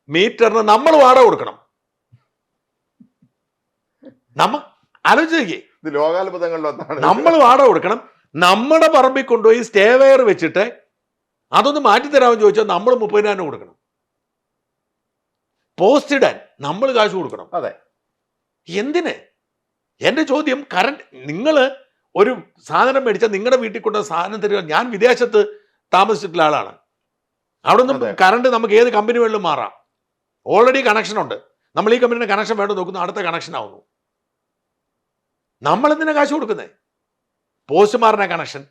മീറ്ററിന് നമ്മൾ വാടക കൊടുക്കണം. ആലോചിക്കേ, നമ്മൾ വാടക കൊടുക്കണം. നമ്മുടെ പറമ്പിൽ കൊണ്ടുപോയി സ്റ്റേ വെയർ വെച്ചിട്ട് അതൊന്ന് മാറ്റിത്തരാമെന്ന് ചോദിച്ചാൽ നമ്മൾ 30,000 കൊടുക്കണം. പോസ്റ്റ് ഇടാൻ നമ്മൾ കാശ് കൊടുക്കണം. അതെ. എന്തിന്? എൻ്റെ ചോദ്യം, കറണ്ട് നിങ്ങൾ ഒരു സാധനം മേടിച്ചാൽ നിങ്ങളുടെ വീട്ടിൽ കൊണ്ട് സാധനം തരിക. ഞാൻ വിദേശത്ത് താമസിച്ചിട്ടുള്ള ആളാണ്. അവിടെ നിന്ന് കറണ്ട് നമുക്ക് ഏത് കമ്പനി വേണമെങ്കിലും മാറാം. ഓൾറെഡി കണക്ഷൻ ഉണ്ട്. നമ്മൾ ഈ കമ്പനിയുടെ കണക്ഷൻ വേണം നോക്കുന്നു, അടുത്ത കണക്ഷൻ ആവുന്നു. നമ്മൾ എന്തിനാ കാശ് കൊടുക്കുന്നത്? പോസ്റ്റ്മാരുടെ കണക്ഷൻ.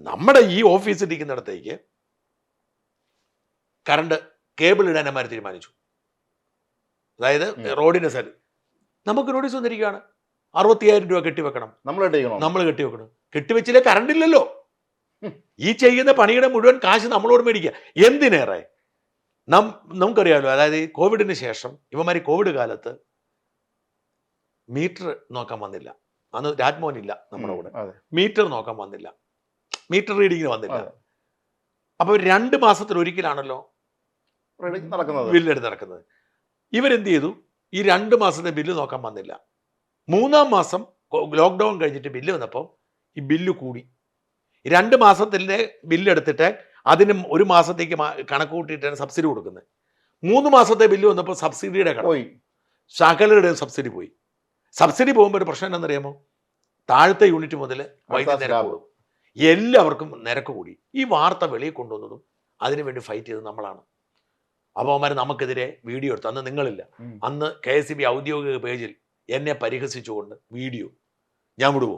നമ്മുടെ ഈ ഓഫീസിൽ ഇരിക്കുന്നിടത്തേക്ക് കറണ്ട് കേബിൾ ഇടാനന്മാർ തീരുമാനിച്ചു. അതായത് റോഡിന്റെ സൈഡ് നമുക്ക് നോട്ടീസ് വന്നിരിക്കുകയാണ്, 60,000 രൂപ കെട്ടിവെക്കണം. നമ്മൾ കെട്ടിവെക്കണം. കെട്ടിവെച്ചില്ലേ കറണ്ട് ഇല്ലല്ലോ. ഈ ചെയ്യുന്ന പണിയുടെ മുഴുവൻ കാശ് നമ്മളോട് മേടിക്കുക. എന്തിനേറെ നമുക്കറിയാമല്ലോ, അതായത് കോവിഡിന് ശേഷം ഇവന്മാർ കോവിഡ് കാലത്ത് മീറ്റർ നോക്കാൻ വന്നില്ല. അന്ന് രാജ്മോഹൻ ഇല്ല നമ്മുടെ കൂടെ. മീറ്റർ നോക്കാൻ വന്നില്ല, മീറ്റർ റീഡിങ്ങിന് വന്നില്ല. അപ്പൊ 2 മാസത്തിൽ ഒരിക്കലാണല്ലോ ബില്ലെടുത്ത് നടക്കുന്നത്. ഇവരെന്ത് ചെയ്തു? ഈ 2 മാസത്തെ ബില്ല് നോക്കാൻ വന്നില്ല. 3-ാം മാസം ലോക്ക്ഡൗൺ കഴിഞ്ഞിട്ട് ബില്ല് വന്നപ്പോൾ ഈ ബില്ല് കൂടി. 2 മാസത്തിൻ്റെ ബില്ലെടുത്തിട്ട് അതിന് 1 മാസത്തേക്ക് കണക്ക് കൂട്ടിയിട്ടാണ് സബ്സിഡി കൊടുക്കുന്നത്. 3 മാസത്തെ ബില്ല് വന്നപ്പോൾ സബ്സിഡിയുടെ പോയി, ശകലയുടെ സബ്സിഡി പോയി. സബ്സിഡി പോകുമ്പോൾ ഒരു പ്രശ്നം എന്താണെന്നറിയാമോ? താഴത്തെ യൂണിറ്റ് മുതൽ വൈദ്യുതി നിരക്ക് കൂടും. എല്ലാവർക്കും നിരക്ക് കൂടി. ഈ വാർത്ത വെളിയിൽ കൊണ്ടുവന്നതും അതിനുവേണ്ടി ഫൈറ്റ് ചെയ്തത് നമ്മളാണ്. അപ്പോൾ അവന്മാർ നമുക്കെതിരെ വീഡിയോ എടുത്തു. അന്ന് നിങ്ങളില്ല. അന്ന് KCB ഔദ്യോഗിക പേജിൽ എന്നെ പരിഹസിച്ചുകൊണ്ട് വീഡിയോ ഞാൻ വിടുവോ?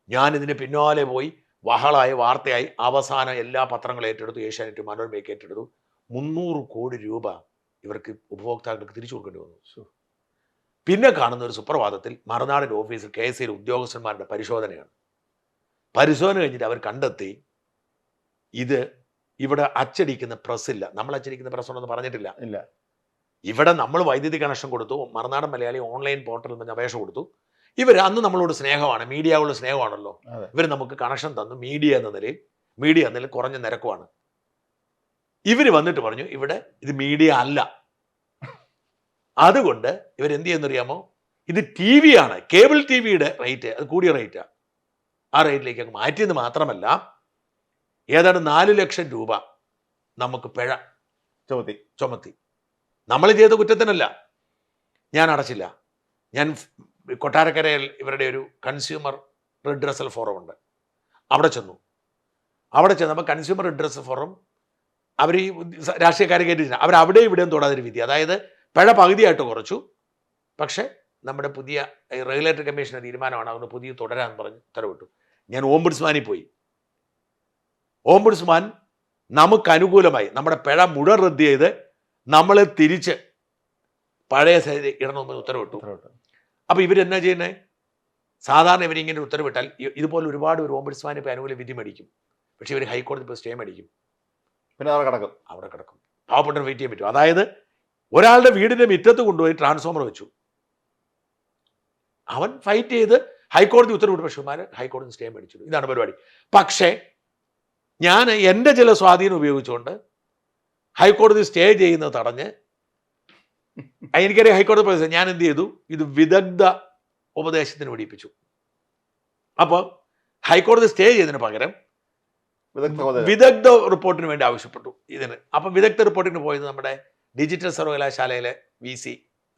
ഞാൻ ഇതിന് പിന്നാലെ പോയി വഹളായി വാർത്തയായി അവസാനം എല്ലാ പത്രങ്ങളും ഏറ്റെടുത്തു. ഏഷ്യാനെറ്റ്, മനോരമയൊക്കെ ഏറ്റെടുത്തു. 300 കോടി രൂപ ഇവർക്ക് ഉപഭോക്താക്കൾക്ക് തിരിച്ചു കൊടുക്കേണ്ടി വന്നു. പിന്നെ കാണുന്ന ഒരു സുപ്രഭാതത്തിൽ മറുനാടൻ ഓഫീസിൽ KCB ഉദ്യോഗസ്ഥന്മാരുടെ പരിശോധനയാണ്. പരിശോധന കഴിഞ്ഞിട്ട് അവർ കണ്ടെത്തി ഇത് ഇവിടെ അച്ചടിക്കുന്ന പ്രസ്സില്ല. നമ്മൾ അച്ചടിക്കുന്ന പ്രസ് ഉണ്ടെന്ന് പറഞ്ഞിട്ടില്ല. ഇല്ല. ഇവിടെ നമ്മൾ വൈദ്യുതി കണക്ഷൻ കൊടുത്തു. മറുനാടൻ മലയാളി ഓൺലൈൻ പോർട്ടലിൽ നിന്ന് അപേക്ഷ കൊടുത്തു. ഇവർ അന്ന് നമ്മളോട് സ്നേഹമാണ്, മീഡിയയോട് സ്നേഹമാണല്ലോ. ഇവർ നമുക്ക് കണക്ഷൻ തന്നു. മീഡിയ എന്ന നിലയിൽ കുറഞ്ഞ നിരക്കുമാണ്. ഇവർ വന്നിട്ട് പറഞ്ഞു ഇവിടെ ഇത് മീഡിയ അല്ല. അതുകൊണ്ട് ഇവരെന്ത് ചെയ്യുന്നറിയാമോ? ഇത് TV ആണ്, കേബിൾ TVയുടെ റേറ്റ്, അത് കൂടിയ റേറ്റാണ്. ആ റേറ്റിലേക്ക് മാറ്റിയെന്ന് മാത്രമല്ല ഏതാണ്ട് 4 ലക്ഷം രൂപ നമുക്ക് പിഴ ചുമത്തി. നമ്മൾ ചെയ്ത കുറ്റത്തിനല്ല, ഞാൻ അടച്ചില്ല. ഞാൻ കൊട്ടാരക്കരയിൽ ഇവരുടെ ഒരു കൺസ്യൂമർ റിഡ്രസൽ ഫോറം ഉണ്ട്, അവിടെ ചെന്നപ്പോൾ കൺസ്യൂമർ റിഡ്രസൽ ഫോറം അവർ ഈ രാഷ്ട്രീയക്കാരെ കയറ്റിയില്ല. അവരവിടെ ഇവിടെയും തൊടാതൊരു വിധി, അതായത് പിഴ പകുതിയായിട്ട് കുറച്ചു. പക്ഷേ നമ്മുടെ പുതിയ റെഗുലേറ്ററി കമ്മീഷൻ്റെ തീരുമാനമാണ്, അതൊന്ന് പുതിയ തുടരാമെന്ന് പറഞ്ഞ് ഉത്തരവിട്ടു. ഞാൻ ഓംബുഡ്സ്മാനിൽ പോയി. ഓംബുഡ്സ്മാൻ നമുക്ക് അനുകൂലമായി നമ്മുടെ പിഴ മുഴുവൻ റദ്ദ് ചെയ്ത് നമ്മളെ തിരിച്ച് പഴയ സ്ഥിതി ഇടണമെന്ന് ഉത്തരവിട്ടു. അപ്പോൾ ഇവരെന്നാ ചെയ്യുന്നത്? സാധാരണ ഇവരിങ്ങനെ ഉത്തരവിട്ടാൽ ഇതുപോലെ ഒരുപാട് ഒരു ഓംബുഡ്സ്മാൻ ഇപ്പോൾ അനുകൂല വിധി മേടിക്കും. പക്ഷേ ഇവർ ഹൈക്കോടതി ഇപ്പോൾ സ്റ്റേ മേടിക്കും. പിന്നെ അവിടെ കിടക്കും. പാവപ്പെട്ടവർ വെയിറ്റ് ചെയ്യാൻ പറ്റും. അതായത് ഒരാളുടെ വീടിൻ്റെ മുറ്റത്ത് കൊണ്ടുപോയി ട്രാൻസ്ഫോമർ വെച്ചു, അവൻ ഫൈറ്റ് ചെയ്ത് ഹൈക്കോടതി ഉത്തരവിട്ടു. പക്ഷേ ഹൈക്കോടതി സ്റ്റേ മേടിച്ചു. ഇതാണ് പരിപാടി. പക്ഷേ ഞാൻ എൻ്റെ ചില സ്വാധീനം ഉപയോഗിച്ചുകൊണ്ട് ഹൈക്കോടതി സ്റ്റേ ചെയ്യുന്നത് തടഞ്ഞ്, എനിക്കറിയാം ഹൈക്കോടതി പ്രദേശം, ഞാൻ എന്ത് ചെയ്തു? ഇത് വിദഗ്ധ ഉപദേശത്തിന് പിടിപ്പിച്ചു. അപ്പോൾ ഹൈക്കോടതി സ്റ്റേ ചെയ്തതിന് പകരം വിദഗ്ധ റിപ്പോർട്ടിന് വേണ്ടി ആവശ്യപ്പെട്ടു ഇതിന്. അപ്പം വിദഗ്ധ റിപ്പോർട്ടിന് പോയത് നമ്മുടെ ഡിജിറ്റൽ സർവകലാശാലയിലെ VC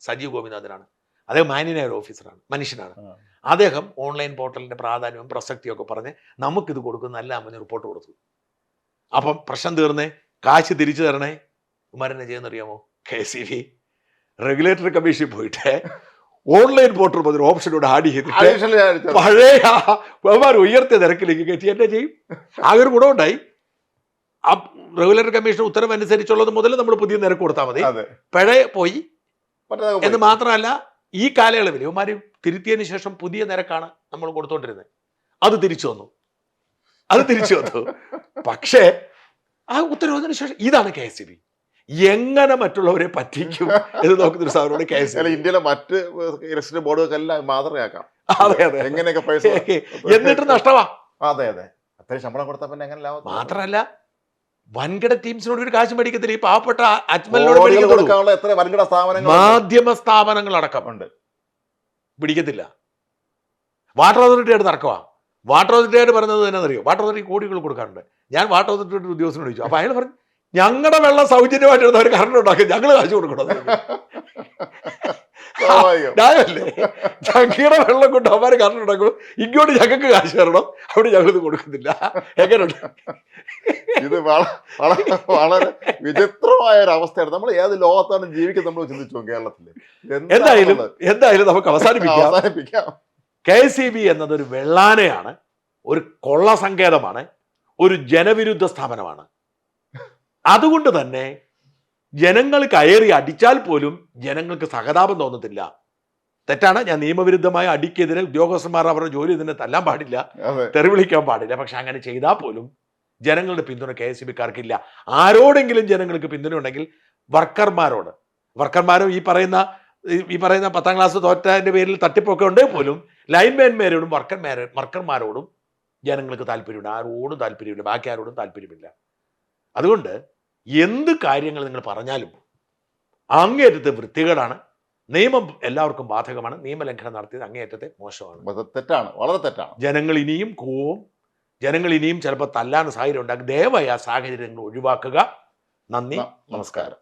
സജീവ് ഗോപിനാഥനാണ്. അദ്ദേഹം മാന്യനായ ഒരു ഓഫീസറാണ്, മനുഷ്യനാണ്. അദ്ദേഹം ഓൺലൈൻ പോർട്ടലിന്റെ പ്രാധാന്യവും പ്രസക്തിയും ഒക്കെ പറഞ്ഞ് നമുക്കിത് കൊടുക്കുന്നല്ല എന്ന് റിപ്പോർട്ട് കൊടുത്തു. അപ്പം പ്രശ്നം തീർന്നേ, കാശ് തിരിച്ചു തരണേ. കുമാരനെ ചെയ്യുന്നറിയാമോ? KCB റെഗുലേറ്ററി കമ്മീഷൻ പോയിട്ട് ഓൺലൈൻ പോർട്ടൽ മുതൽ ഓപ്ഷനോട് ആഡ് ചെയ്തിട്ട് പഴയ വ്യവഹാരം ഉയർത്തിയ നിരക്കിലേക്ക് കയറ്റി എന്നെ ചെയ്യും. ആകെ ഒരു ഗുണമുണ്ടായി. ആ റെഗുലേറ്ററി കമ്മീഷൻ ഉത്തരവ് അനുസരിച്ചുള്ളത് മുതൽ നമ്മൾ പുതിയ നിരക്ക് കൊടുത്താൽ മതി, പഴയ പോയി എന്ന് മാത്രമല്ല ഈ കാലയളവിൽ ഇവന്മാർ തിരുത്തിയതിന് ശേഷം പുതിയ നിരക്കാണ് നമ്മൾ കൊടുത്തോണ്ടിരുന്നത്. അത് തിരിച്ചു വന്നു. പക്ഷേ ആ ഉത്തരവിന് ശേഷം ഇതാണ് KCB. എങ്ങനെ മറ്റുള്ളവരെ പറ്റിക്കും എന്ന് നോക്കുന്ന ഒരു സാധനമാണ് KCB. ഇന്ത്യയിലെ മറ്റ് ഇലക്ട്രിസിറ്റി ബോർഡുകൾക്കെല്ലാം മാതൃകയാക്കാം. അതെ അതെ, എങ്ങനെയൊക്കെ പൈസ എന്നിട്ട് നഷ്ടമാ. അതെ അതെ, അത്രയും ശമ്പളം കൊടുത്താൽ പിന്നെ എങ്ങനെ ലാഭം? മാത്രമല്ല വൻകിട ടീംസിനോട് ഒരു കാശ് മേടിക്കത്തില്ല. ഈ പാവപ്പെട്ട അജ്മലിനോട് എത്ര വൻകിട സ്ഥാപനങ്ങൾ, മാധ്യമ സ്ഥാപനങ്ങൾ അടക്കം ഉണ്ട്, പിടിക്കത്തില്ല. വാട്ടർ അതോറിറ്റിയായിട്ട് തർക്കമാ. വാട്ടർ അതോറിറ്റിയായിട്ട് പറഞ്ഞത് തന്നെ അറിയോ? വാട്ടർ അതോറിറ്റി കോടികൾ കൊടുക്കാറുണ്ട്. ഞാൻ വാട്ടർ അതോറിറ്റിയുടെ ഉദ്യോഗസ്ഥനോട് ചോദിച്ചു. അപ്പൊ അയാൾ പറഞ്ഞു, ഞങ്ങളുടെ വെള്ളം സൗജന്യമായിട്ട് അവർ കറണ്ട് ഉണ്ടാക്കും, ഞങ്ങൾ കാശ് കൊടുക്കണം. ന്യായമല്ലേ? ഞങ്ങളുടെ വെള്ളം കൊണ്ട് അവന്മാർ കറണ്ട് ഉണ്ടാക്കും, ഇങ്ങോട്ട് ഞങ്ങൾക്ക് കാശ് തരണം, അവിടെ ഞങ്ങളിത് കൊടുക്കുന്നില്ല. എങ്ങനെയുണ്ട്? ഇത് വളരെ വിചിത്രമായ ഒരു അവസ്ഥയാണ്. നമ്മൾ ഏത് ലോകത്താണ് ജീവിക്കുന്നത് നമ്മൾ ചിന്തിച്ചു കേരളത്തില്. എന്തായാലും നമുക്ക് അവസാനിപ്പിക്കാം. KCB എന്നതൊരു വെള്ളാനയാണ്, ഒരു കൊള്ള സങ്കേതമാണ്, ഒരു ജനവിരുദ്ധ സ്ഥാപനമാണ്. അതുകൊണ്ട് തന്നെ ജനങ്ങൾ കയറി അടിച്ചാൽ പോലും ജനങ്ങൾക്ക് സഹതാപം തോന്നത്തില്ല. തെറ്റാണ്. ഞാൻ നിയമവിരുദ്ധമായ അടിക്കെതിരെ ഉദ്യോഗസ്ഥന്മാർ അവരുടെ ജോലി തന്നെ തല്ലാൻ പാടില്ല, തെറി വിളിക്കാൻ പാടില്ല. പക്ഷെ അങ്ങനെ ചെയ്താൽ പോലും ജനങ്ങളുടെ പിന്തുണ KCBക്കാർക്കില്ല. ആരോടെങ്കിലും ജനങ്ങൾക്ക് പിന്തുണ ഉണ്ടെങ്കിൽ വർക്കർമാരും ഈ പറയുന്ന 10ാം ക്ലാസ് തോറ്റതിന്റെ പേരിൽ തട്ടിപ്പൊക്കെ ഉണ്ടെങ്കിൽ പോലും ലൈൻമാൻമാരോടും വർക്കർമാരോടും ജനങ്ങൾക്ക് താല്പര്യമുണ്ട്. ആരോടും താല്പര്യമില്ല, ബാക്കി ആരോടും താല്പര്യമില്ല. അതുകൊണ്ട് എന്ത് കാര്യങ്ങൾ നിങ്ങൾ പറഞ്ഞാലും അങ്ങേയറ്റത്തെ വൃത്തികേടാണ്. നിയമം എല്ലാവർക്കും ബാധകമാണ്. നിയമലംഘനം നടത്തിയത് അങ്ങേയറ്റത്തെ മോശമാണ്, തെറ്റാണ്, വളരെ തെറ്റാണ്. ജനങ്ങൾ ഇനിയും കോവും, ജനങ്ങൾ ഇനിയും ചിലപ്പോൾ തല്ലാൻ സാഹചര്യം ഉണ്ടാകും. ദയവായി ആ സാഹചര്യങ്ങൾ ഒഴിവാക്കുക. നന്ദി, നമസ്കാരം.